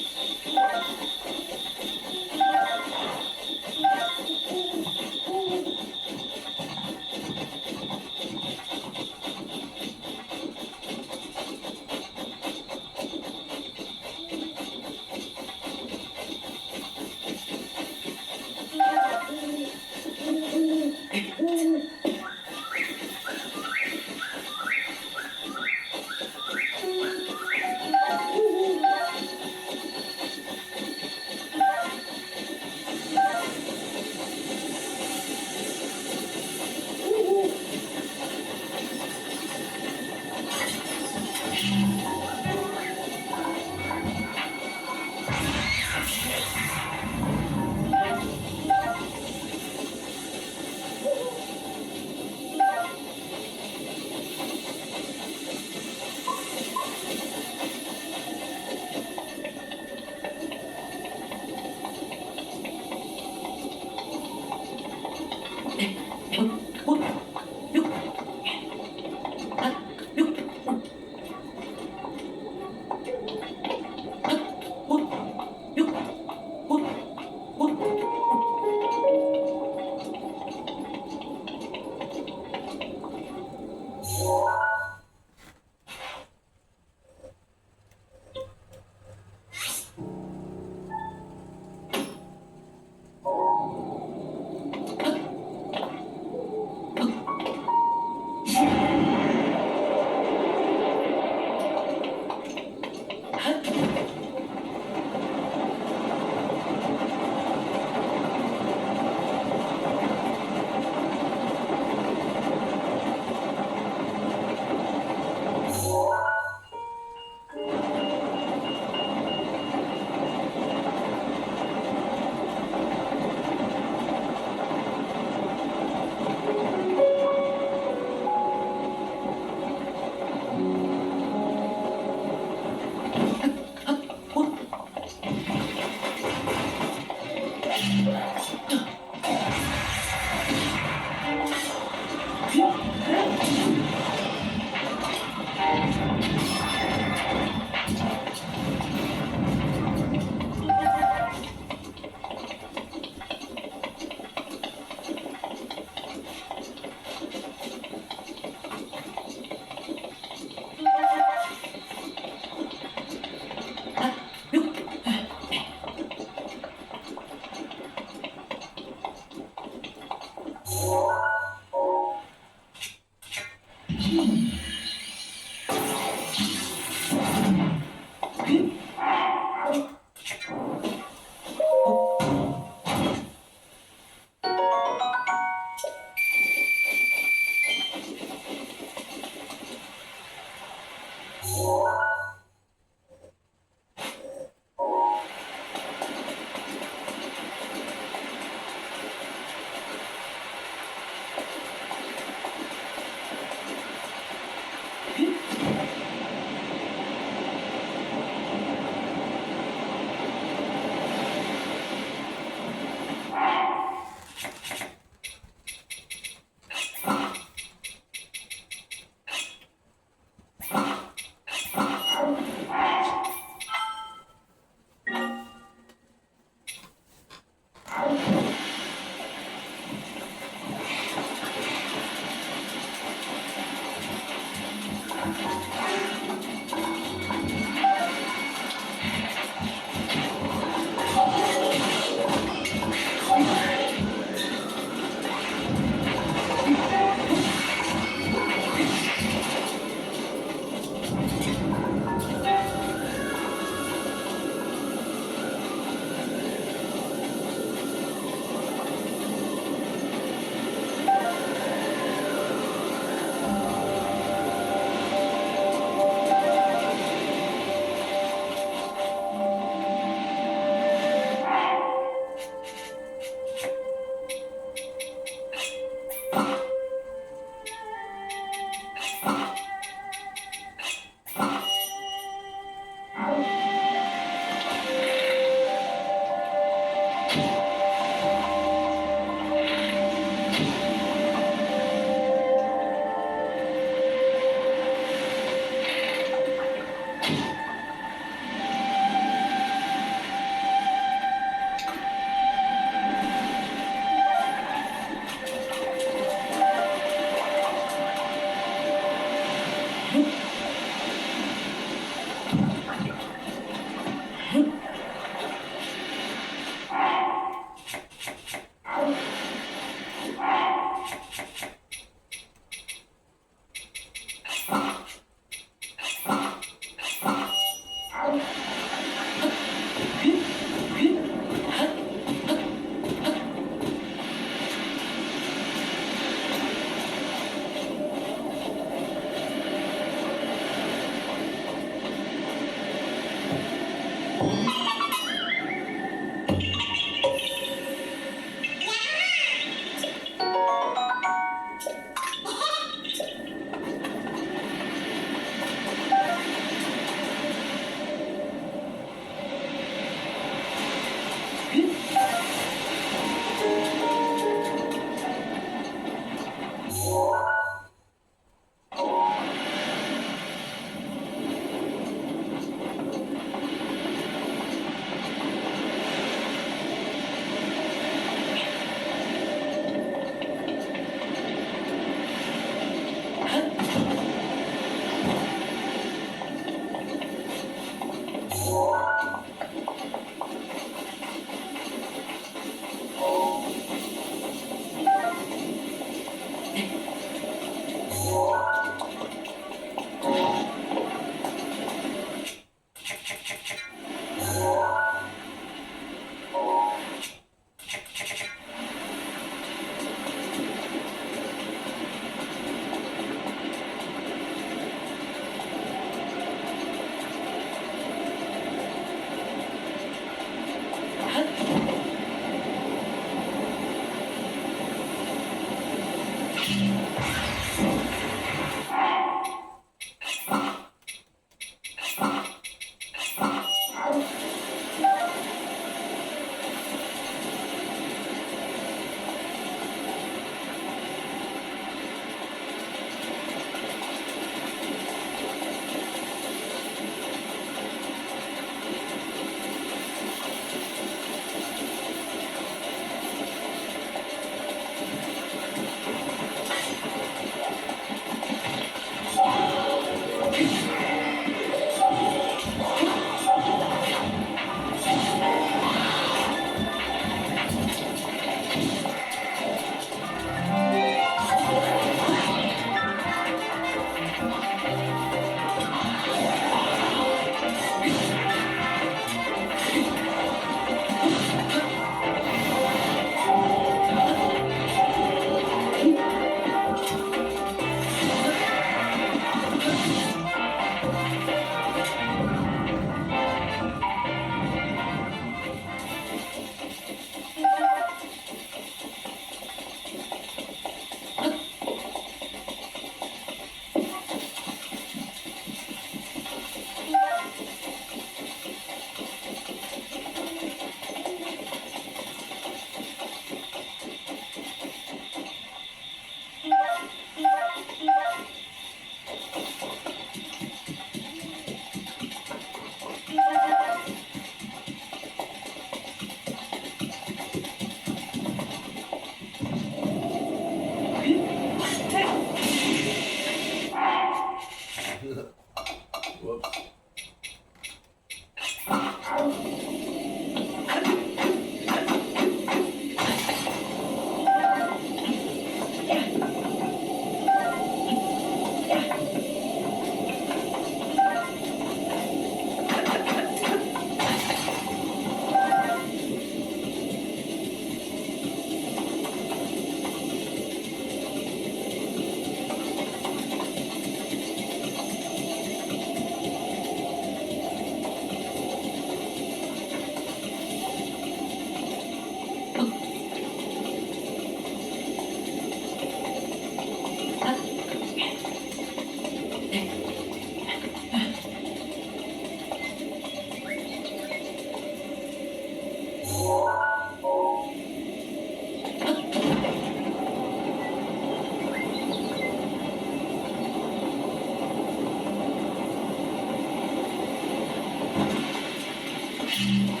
S1: Wait.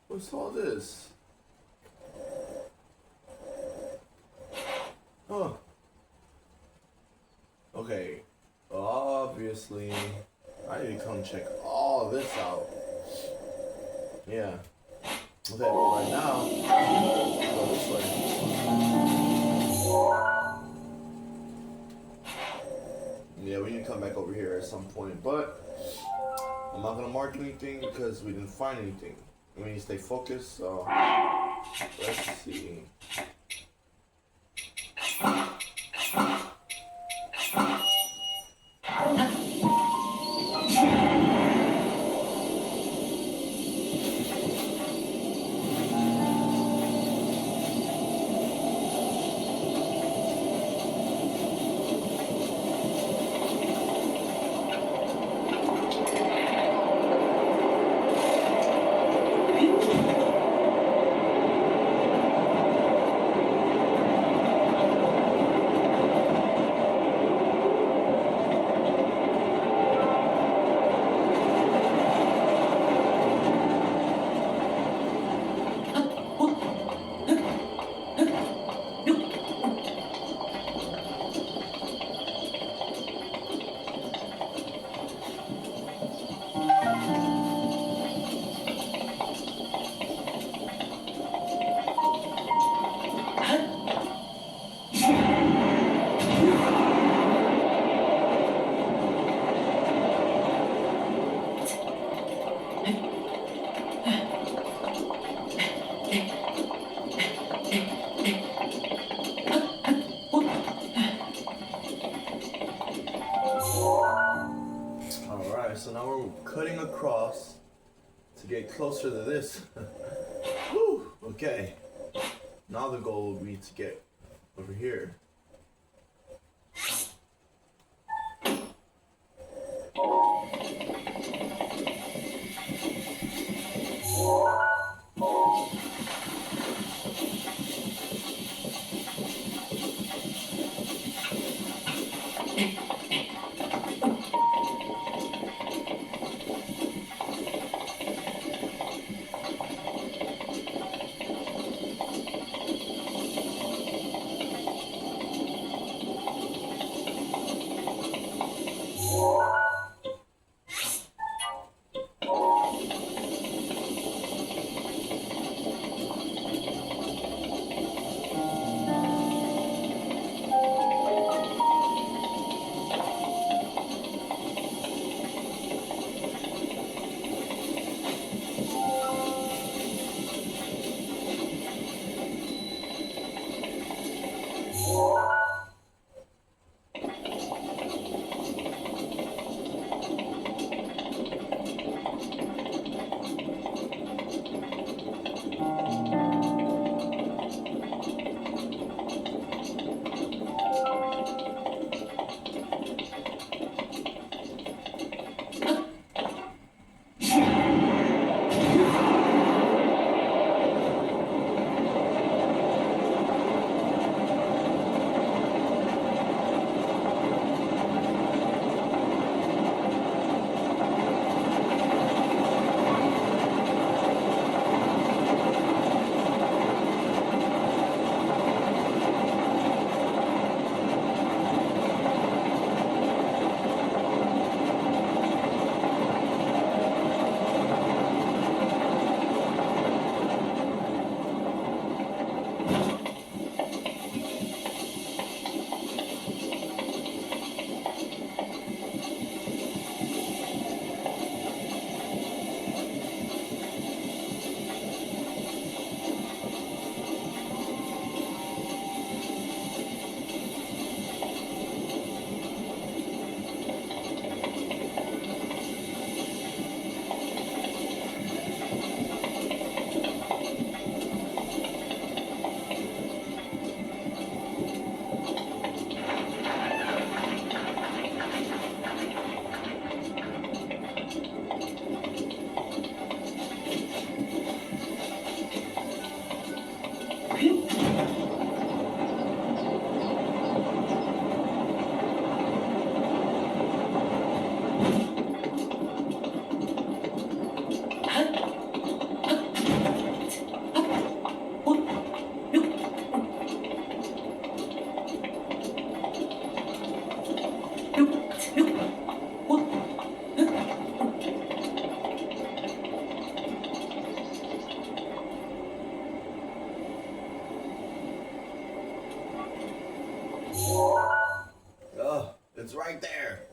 S1: What's all this? Huh. Okay. Obviously, I need to come check all this out. Yeah. Okay, but right now, go this way. Yeah, we need to come back over here at some point, but I'm not gonna mark anything because we didn't find anything. We need to stay focused, so let's see. get closer to this. Whew, okay. Now the goal would be to get over here. It's right there.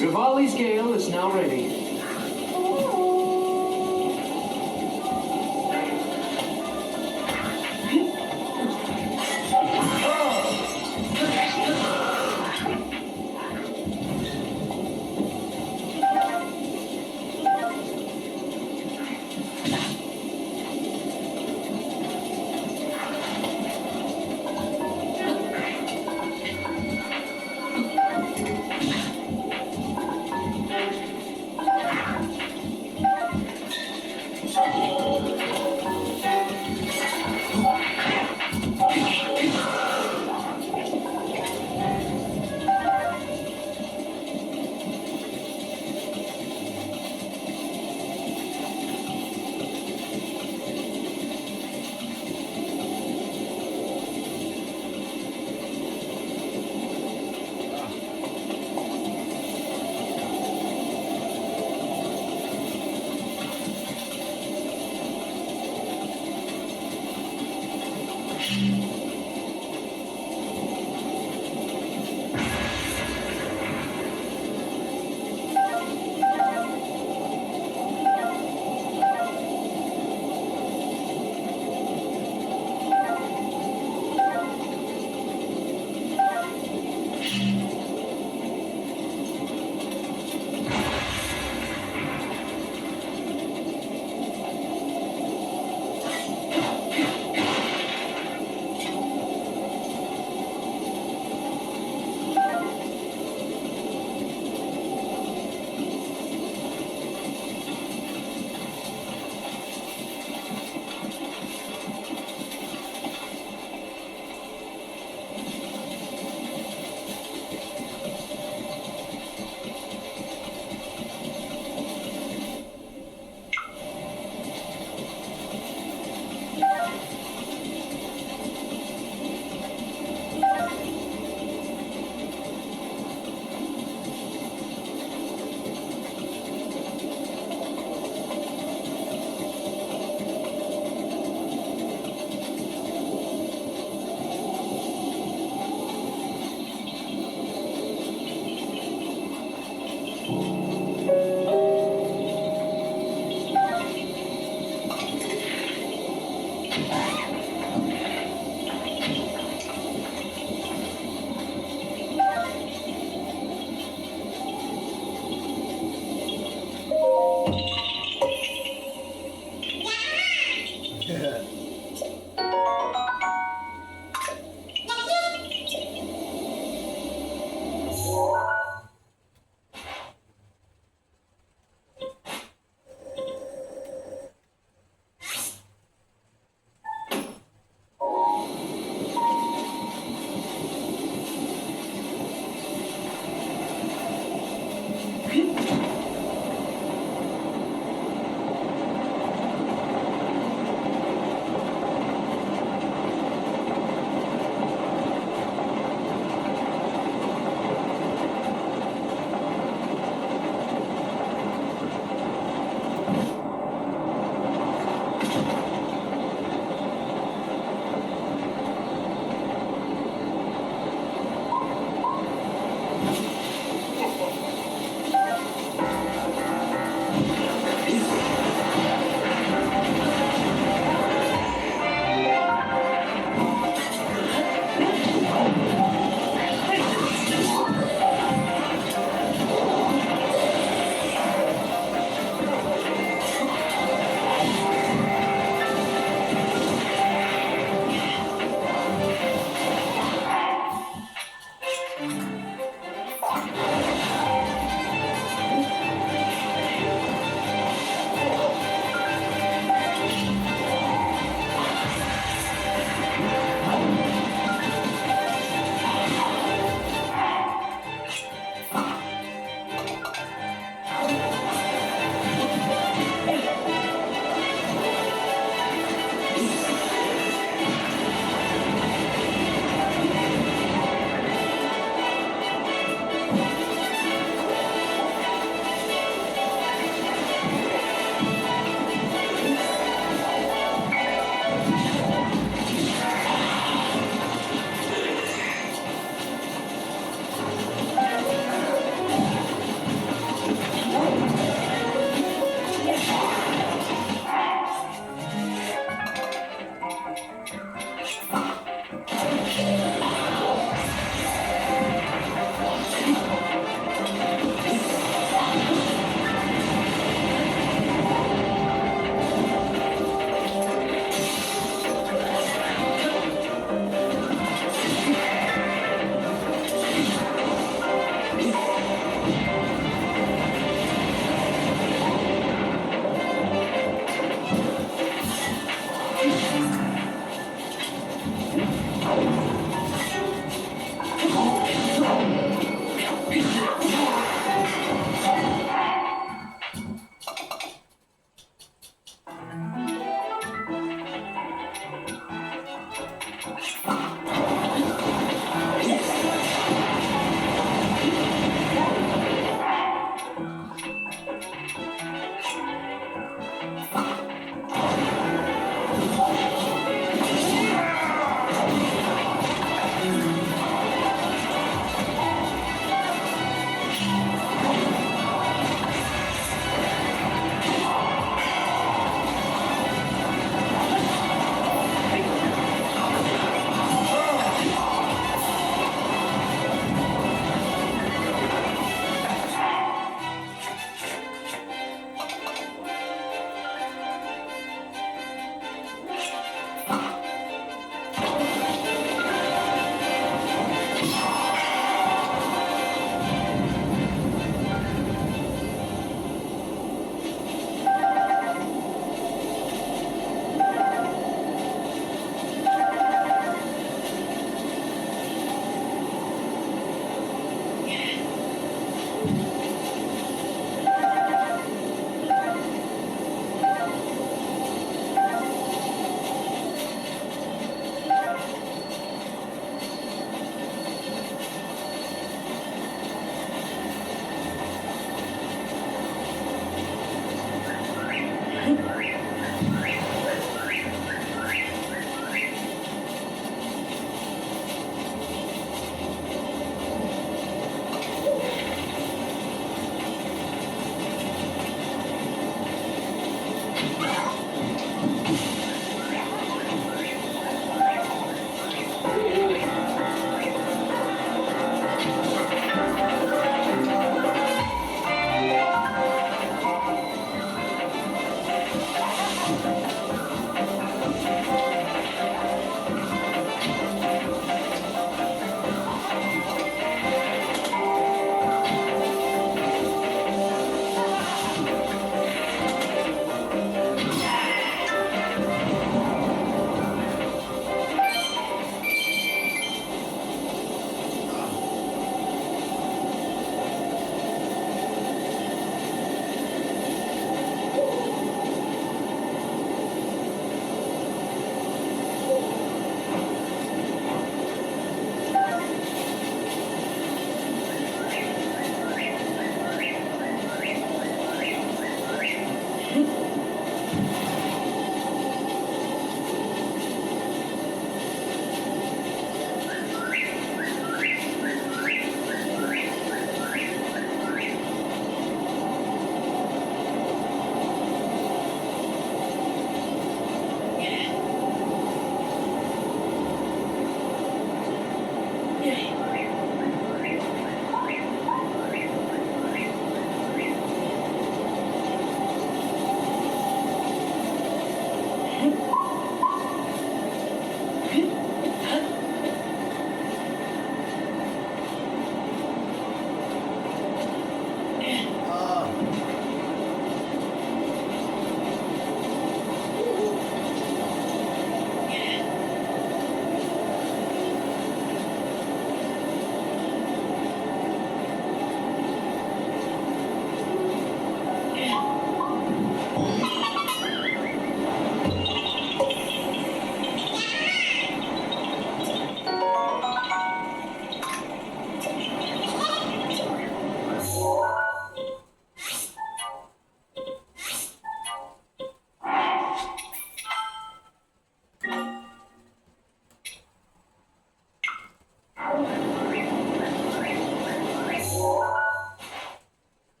S4: Rivali's gale is now ready.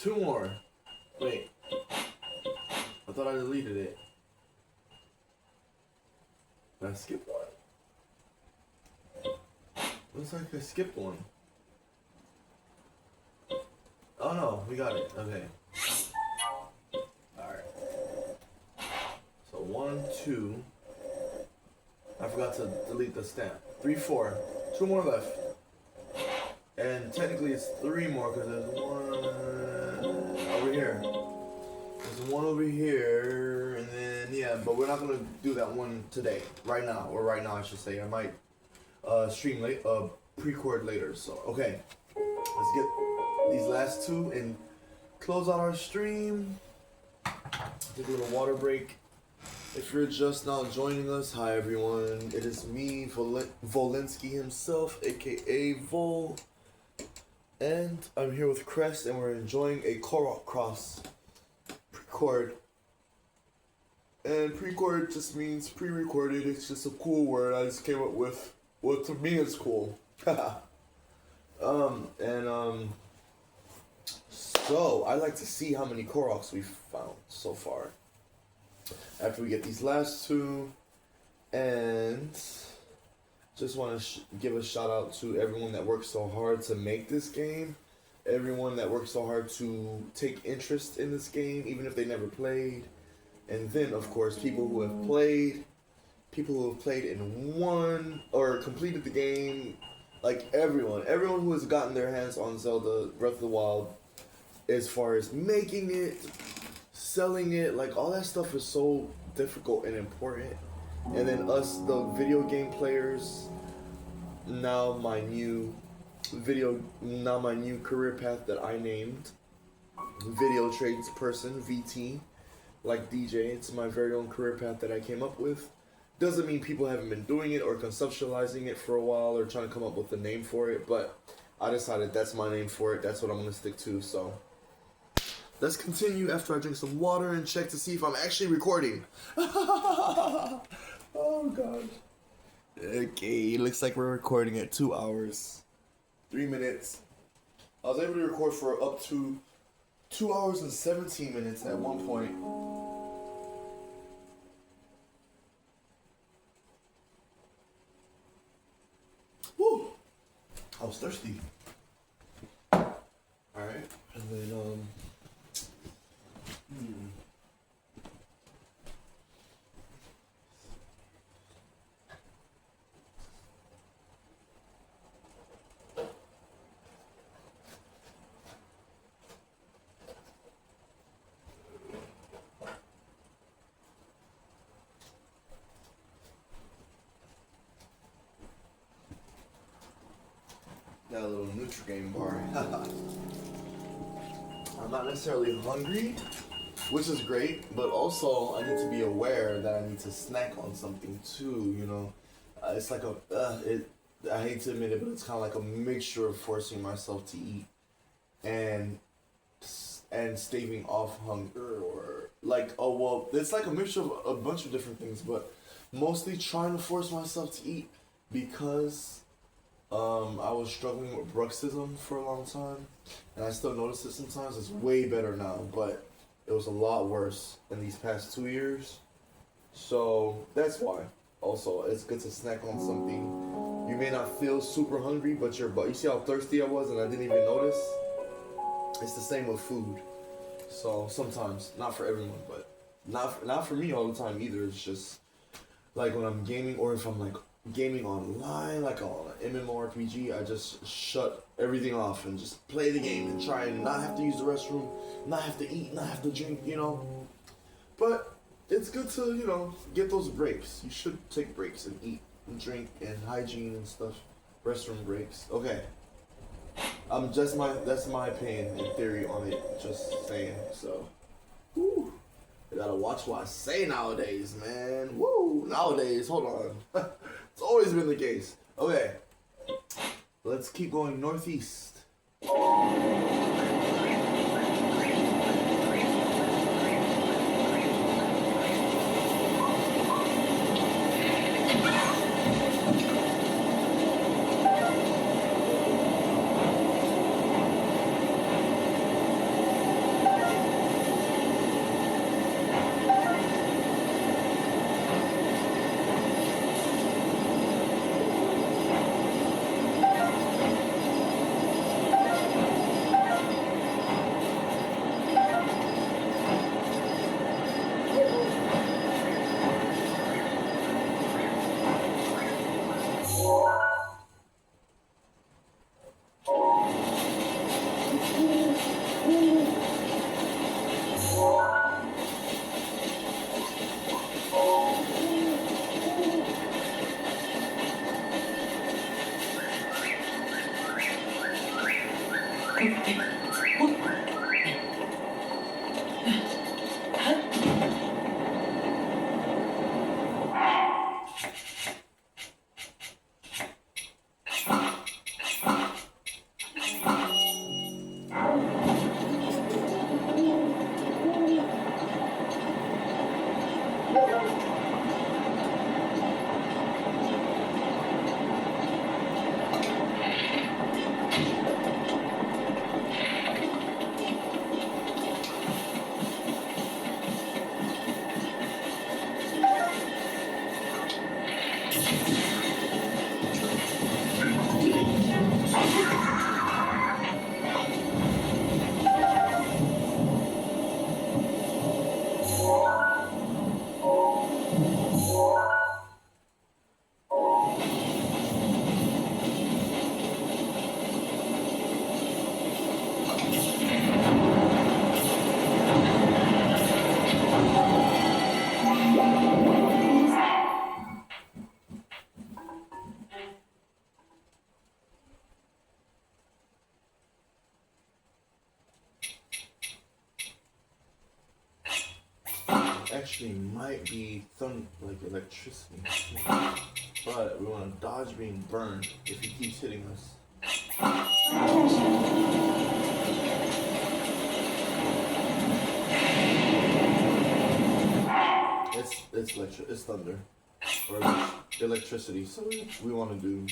S1: 2 more. Wait. I thought I deleted it. Did I skip one? Looks like I skipped one. Oh no, we got it. Okay. Alright. So 1, 2. I forgot to delete the stamp. 3, 4. 2 more left. And technically it's 3 more because there's 1 over here. There's 1 over here, and then yeah, but we're not gonna do that one today. Right now, or right now I should say. I might stream late, pre-record later. So okay, let's get these last 2 and close out our stream. Take a little water break. If you're just now joining us, hi everyone. It is me, Volinsky himself, aka Vol. And I'm here with Crest, and we're enjoying a Korok cross pre-record. And pre-record just means pre-recorded. It's just a cool word I just came up with. Well, to me it's cool. So I like to see how many Koroks we've found so far. After we get these last 2, and just want to give a shout out to everyone that worked so hard to make this game, everyone that worked so hard to take interest in this game, even if they never played, and then of course people who have played and won or completed the game, like everyone who has gotten their hands on Zelda Breath of the Wild, as far as making it, selling it, like all that stuff is so difficult and important. And then us, the video game players, now my new career path that I named video trades person, VT, like DJ. It's my very own career path that I came up with. Doesn't mean people haven't been doing it or conceptualizing it for a while or trying to come up with a name for it, but I decided that's my name for it. That's what I'm gonna stick to. So let's continue after I drink some water and check to see if I'm actually recording. Oh god. Okay, looks like we're recording at 2 hours, 3 minutes. I was able to record for up to 2 hours and 17 minutes at one point. Woo! I was thirsty. Alright, and then got a little Nutri-Game bar. I'm not necessarily hungry, which is great, but also I need to be aware that I need to snack on something too, you know. It's like I hate to admit it, but it's kind of like a mixture of forcing myself to eat and staving off hunger, or like, oh well, it's like a mixture of a bunch of different things, but mostly trying to force myself to eat because I was struggling with bruxism for a long time, and I still notice it sometimes. It's way better now, but it was a lot worse in these past 2 years. So that's why. Also, it's good to snack on something. You may not feel super hungry, but you see how thirsty I was and I didn't even notice? It's the same with food. So sometimes, not for everyone, but not for me all the time either. It's just like when I'm gaming, or if I'm like gaming online, like on an MMORPG, I just shut everything off and just play the game and try and not have to use the restroom, not have to eat, not have to drink, you know. But it's good to, you know, get those breaks. You should take breaks and eat and drink and hygiene and stuff. Restroom breaks. Okay. That's my opinion and theory on it. Just saying. So, woo. I gotta watch what I say nowadays, man. Woo. Nowadays, hold on. It's always been the case. Okay. Let's keep going northeast. Actually might be like electricity, but we want to dodge being burned if he keeps hitting us. It's thunder or electricity, so we want to do.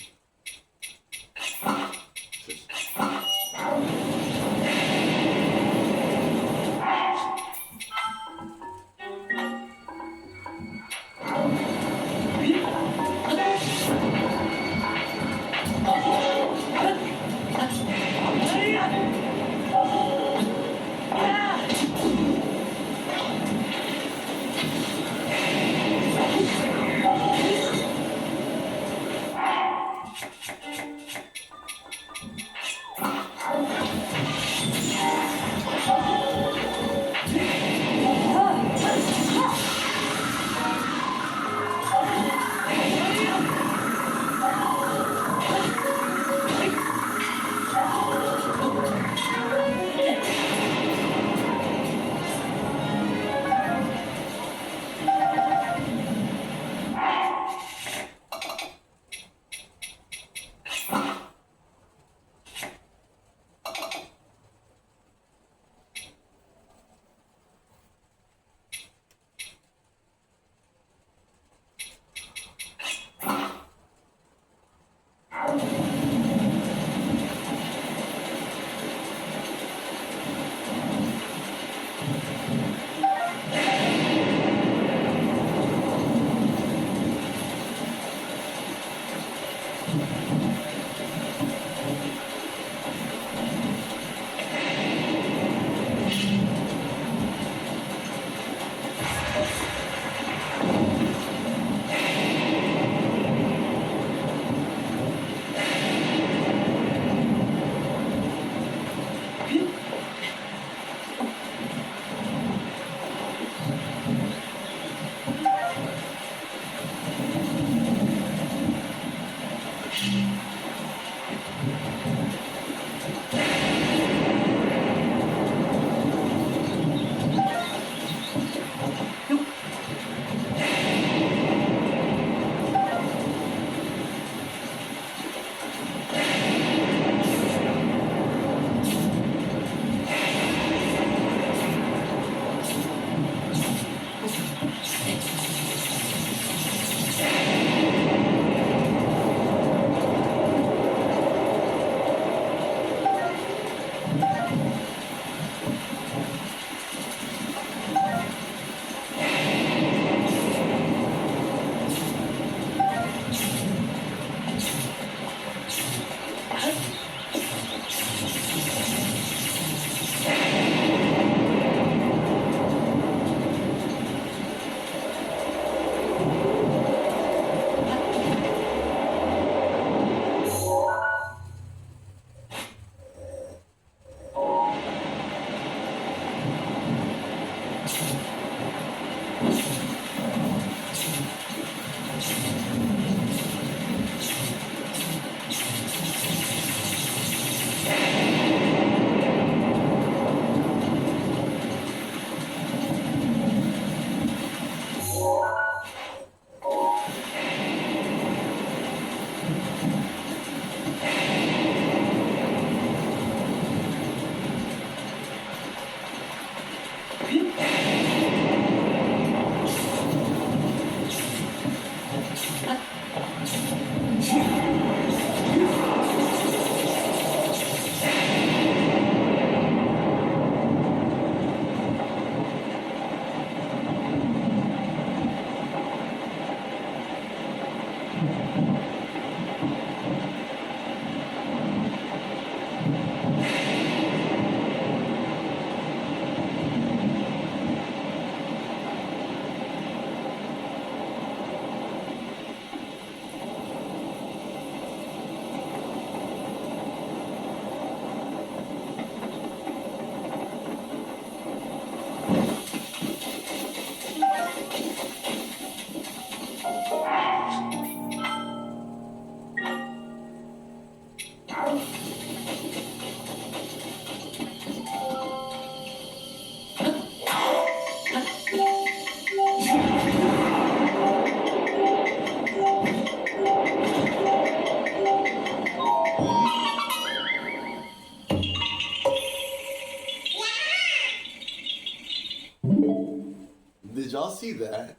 S1: Did y'all see that?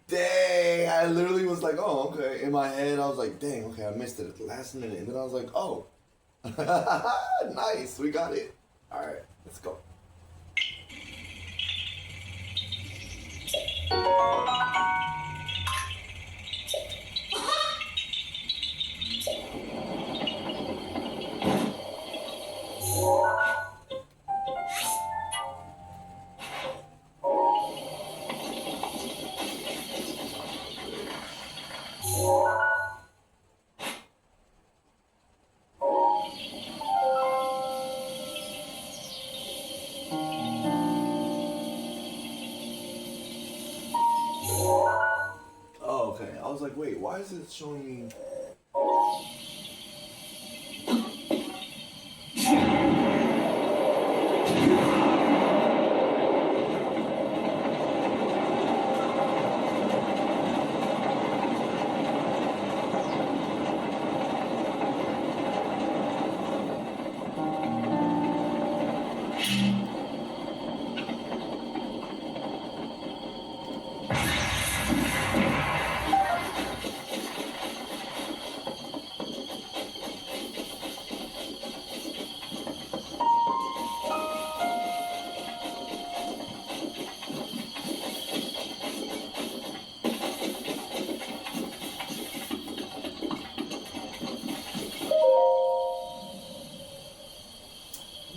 S1: Dang, I literally was like, oh, okay. In my head, I was like, dang, okay, I missed it at the last minute. And then I was like, oh, nice, we got it. All right, let's go. Oh, okay. I was like, wait, why is it showing me?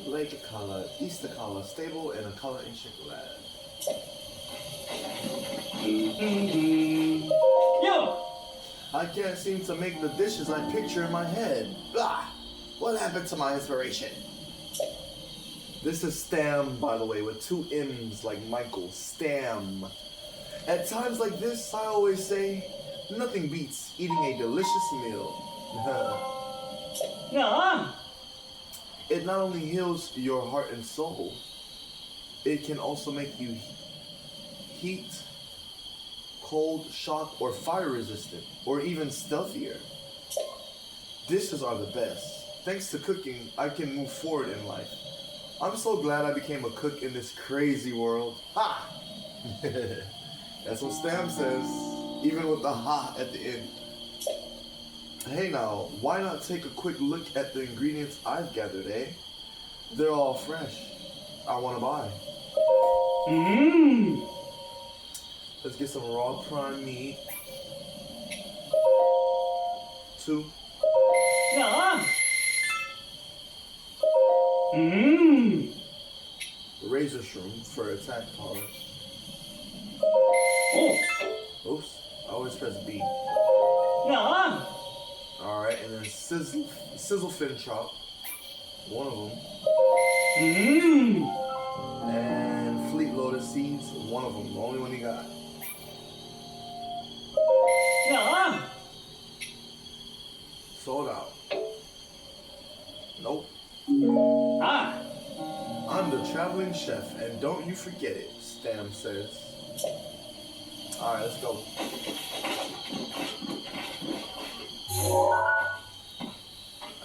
S1: Lake color, Easter color, stable, and a color in chocolate.
S3: Yo!
S1: I can't seem to make the dishes I picture in my head. Blah! What happened to my inspiration? This is Stam, by the way, with two M's like Michael. Stam. At times like this, I always say, nothing beats eating a delicious meal.
S3: Yeah.
S1: It not only heals your heart and soul, it can also make you heat, cold, shock, or fire resistant, or even stealthier. Dishes are the best. Thanks to cooking, I can move forward in life. I'm so glad I became a cook in this crazy world. Ha! That's what Stam says, even with the ha at the end. Hey now, why not take a quick look at the ingredients I've gathered, eh? They're all fresh. I want to buy.
S3: Mmm.
S1: Let's get some raw prime meat. 2.
S3: Yeah. Mmm.
S1: Razor shroom for attack power.
S3: Oh.
S1: Oops, I always press B.
S3: Yeah.
S1: Alright, and then sizzle fin chop. One of them.
S3: Mmm.
S1: And fleet lotus seeds. One of them, the only one he got.
S3: Yeah.
S1: Sold out. Nope.
S3: Ah.
S1: I'm the traveling chef, and don't you forget it, Stam says. Alright, let's go.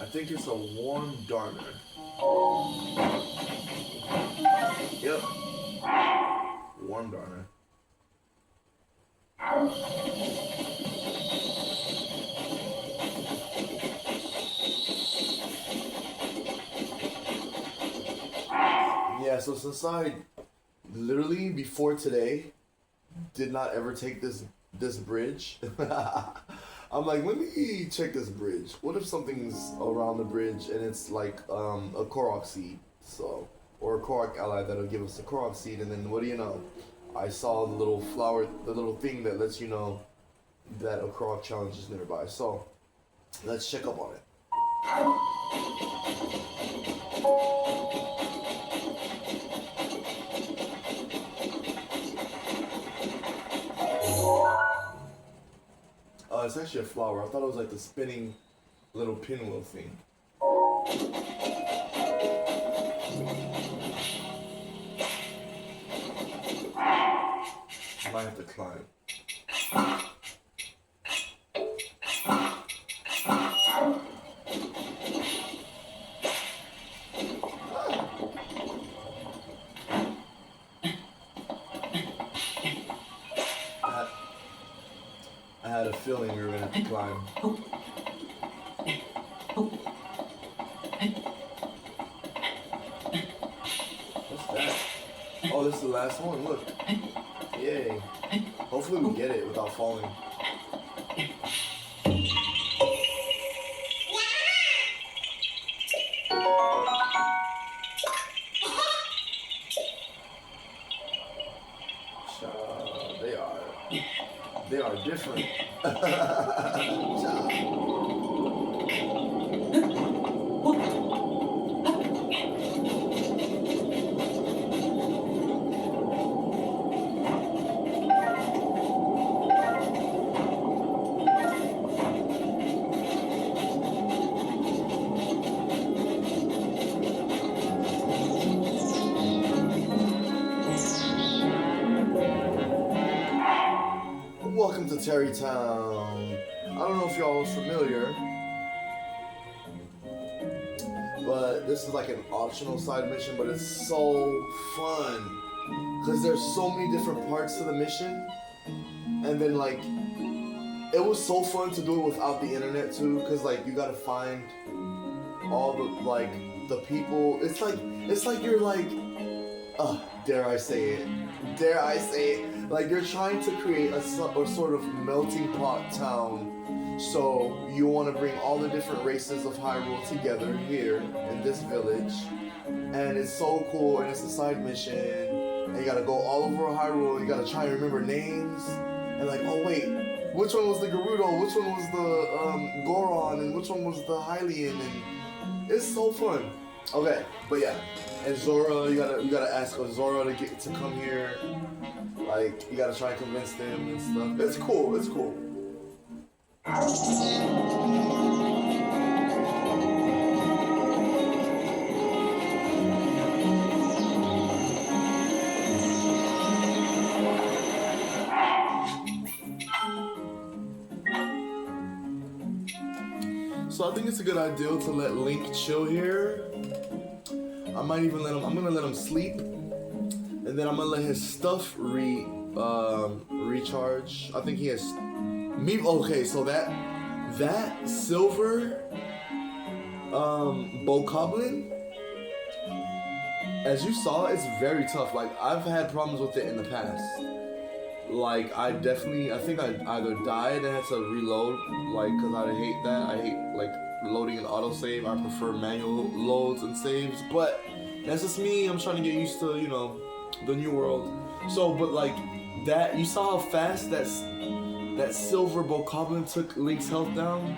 S1: I think it's a warm darner. Yep. Warm darner. so since I literally before today did not ever take this bridge, I'm like, let me check this bridge. What if something's around the bridge and it's like a Korok seed, so or a Korok ally that'll give us a Korok seed, and then what do you know? I saw the little flower, the little thing that lets you know that a Korok challenge is nearby. So let's check up on it. It's actually a flower. I thought it was like the spinning little pinwheel thing. I might have to climb. I had a feeling we were gonna have to climb. What's that? Oh, this is the last one. Look. Yay. Hopefully we get it without falling. They are different. Welcome to Terrytown. I don't know if y'all are familiar, but this is like an optional side mission, but it's so fun because there's so many different parts to the mission, and then like it was so fun to do it without the internet too, because like you gotta find all the like the people. It's like you're like dare I say it, like you're trying to create a sort of melting pot town. So you want to bring all the different races of Hyrule together here in this village, and it's so cool, and it's a side mission, and you gotta go all over Hyrule, you gotta try and remember names, and like, oh wait, which one was the Gerudo, which one was the Goron, and which one was the Hylian, and it's so fun. Okay, but yeah, and Zora, you gotta ask Zora to come here. Like, you gotta try and convince them and stuff. It's cool, it's cool. So I think it's a good idea to let Link chill here. I might even I'm gonna let him sleep. And then I'm gonna let his stuff recharge. I think he has okay, so that silver Bokoblin, as you saw, it's very tough. Like, I've had problems with it in the past. Like, I think I either died and had to reload, like, cause I hate that. I hate like loading an autosave. I prefer manual loads and saves, but that's just me. I'm trying to get used to, you know, the new world. So, but like that, you saw how fast that silver Bokoblin took Link's health down.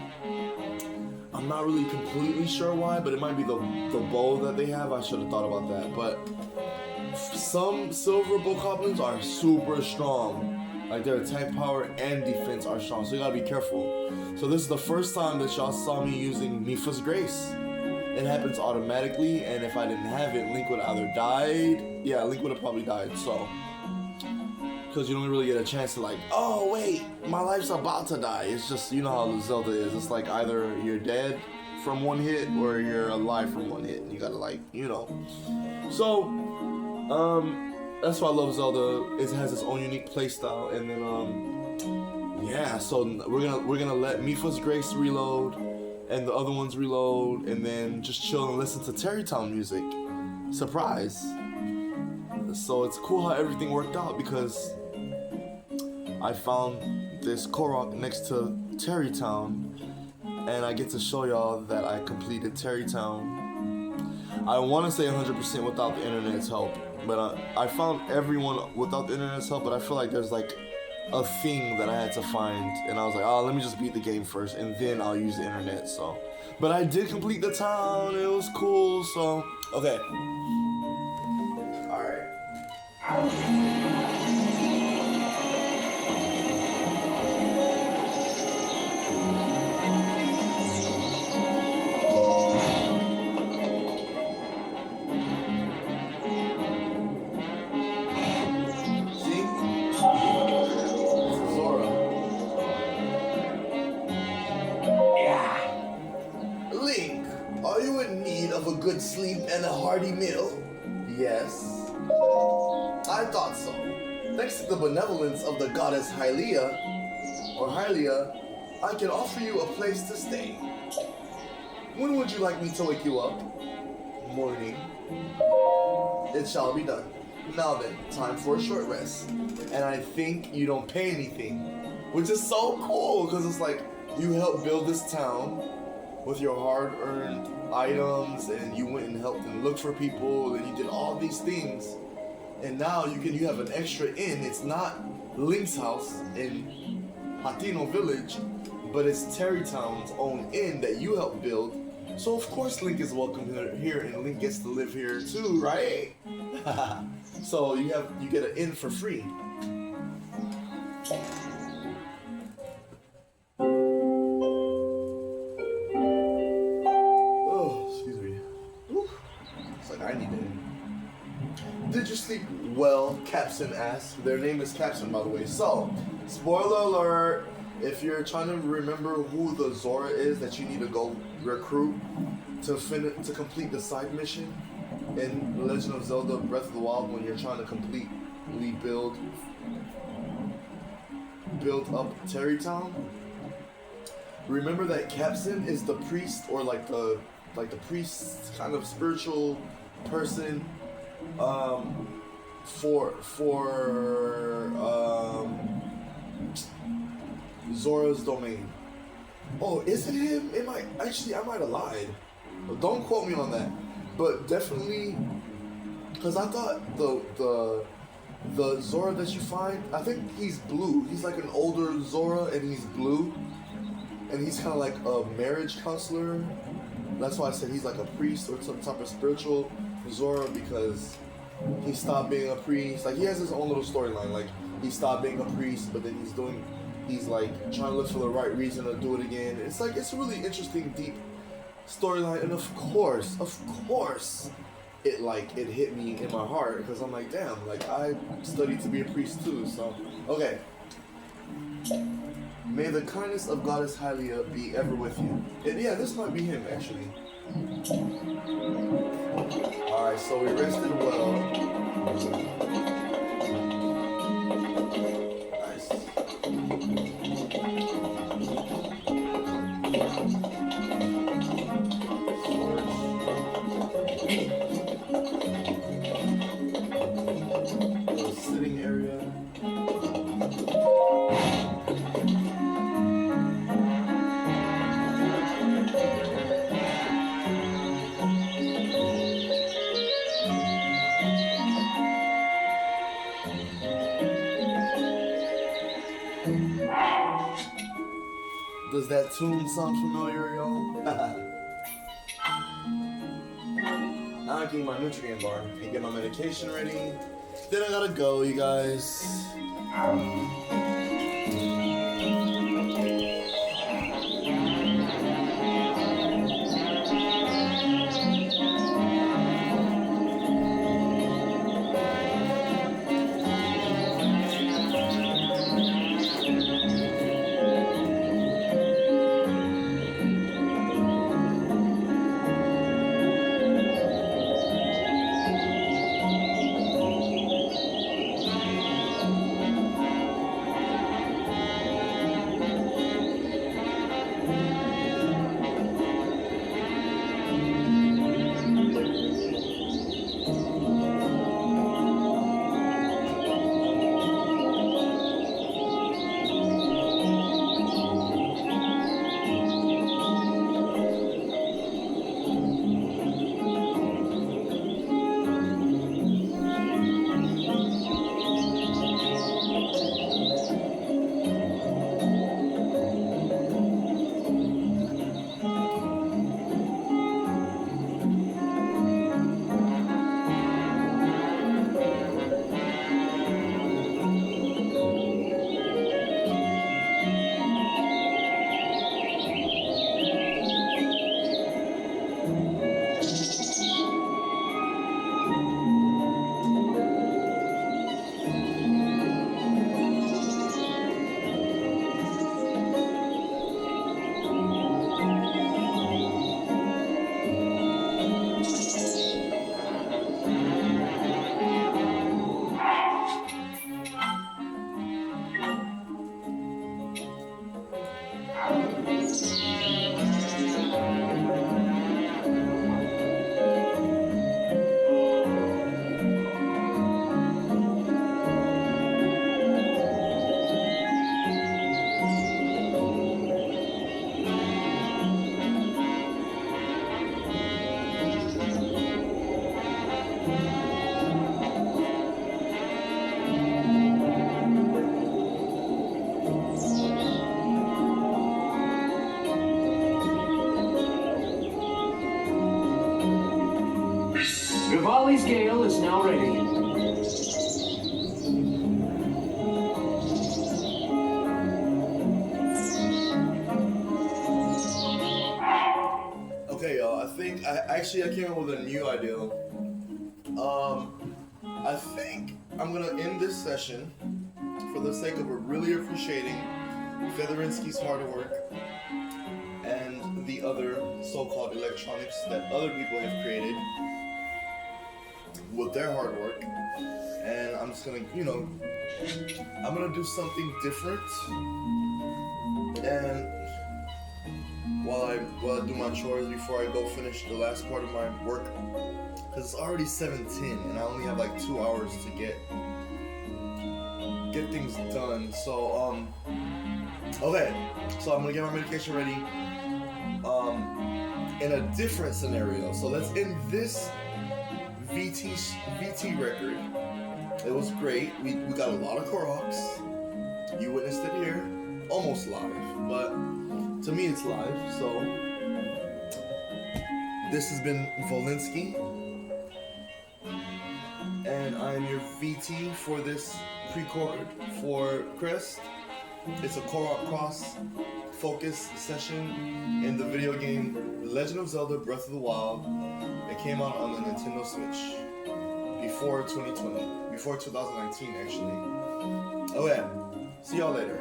S1: I'm not really completely sure why, but it might be the bow that they have. I should have thought about that. But some silver Bokoblins are super strong. Like, their attack power and defense are strong, so you gotta be careful. So this is the first time that y'all saw me using Mipha's Grace. It happens automatically, and if I didn't have it, Link would have either died. Yeah, Link would have probably died, so. Because you don't really get a chance to like, oh wait, my life's about to die. It's just, you know how Zelda is. It's like either you're dead from one hit or you're alive from one hit. You gotta like, you know. So, that's why I love Zelda. It has its own unique playstyle, and then yeah. So we're gonna let Mipha's Grace reload, and the other ones reload, and then just chill and listen to Terrytown music. Surprise. So it's cool how everything worked out because I found this Korok next to Terrytown, and I get to show y'all that I completed Terrytown. I want to say 100% without the internet's help, but I found everyone without the internet's help, but I feel like there's like a thing that I had to find, and I was like, oh, let me just beat the game first, and then I'll use the internet, so. But I did complete the town, it was cool, so, okay. Alright. Of a good sleep and a hearty meal? Yes. I thought so. Thanks to the benevolence of the goddess Hylia, I can offer you a place to stay. When would you like me to wake you up? Morning. It shall be done. Now then, time for a short rest. And I think you don't pay anything, which is so cool, because it's like, you helped build this town with your hard-earned items, and you went and helped and looked for people, and you did all these things, and now you have an extra inn. It's not Link's house in Hatino Village, but it's Terrytown's own inn that you helped build. So of course Link is welcome here, and Link gets to live here too, right? So you get an inn for free. Did you sleep well? Capson asked. Their name is Capson, by the way. So, spoiler alert, if you're trying to remember who the Zora is that you need to go recruit to complete the side mission in The Legend of Zelda Breath of the Wild, when you're trying to completely build up Terrytown, remember that Capson is the priest, or like the priest kind of spiritual person for Zora's domain. Oh, is it him? I might have lied. Don't quote me on that. But definitely, because I thought the Zora that you find, I think he's blue. He's like an older Zora, and he's blue, and he's kind of like a marriage counselor. That's why I said he's like a priest or some type of spiritual Zora, because he stopped being a priest. Like, he has his own little storyline. Like, he stopped being a priest, but then he's like trying to look for the right reason to do it again. It's like, it's a really interesting, deep storyline, and of course, it hit me in my heart, because I'm like, damn, like, I studied to be a priest too. So, okay. May the kindness of Goddess Hylia be ever with you. And yeah, this might be him, actually. Alright, so we rested well. Nice. Little sitting area. Does that tune sound familiar, y'all? Now I can eat my nutrient bar and get my medication ready. Then I gotta go, you guys.
S4: Vivali's Gale is now ready.
S1: Okay, y'all. I came up with a new idea. I think I'm gonna end this session for the sake of really appreciating Fedorinsky's hard work and the other so-called electronics that other people have created with their hard work. And I'm just gonna, I'm gonna do something different. And while I do my chores before I go finish the last part of my work, because it's already 7:10 and I only have like 2 hours to get things done. So okay, so I'm gonna get my medication ready. In a different scenario, so let's end this VT record. It was great. We got a lot of Koroks. You witnessed it here, almost live, but to me it's live. So this has been Volinsky, and I'm your VT for this pre-chord for Crest. It's a Korok cross focus session in the video game Legend of Zelda Breath of the Wild. It came out on the Nintendo Switch before 2019 actually. Okay, see y'all later.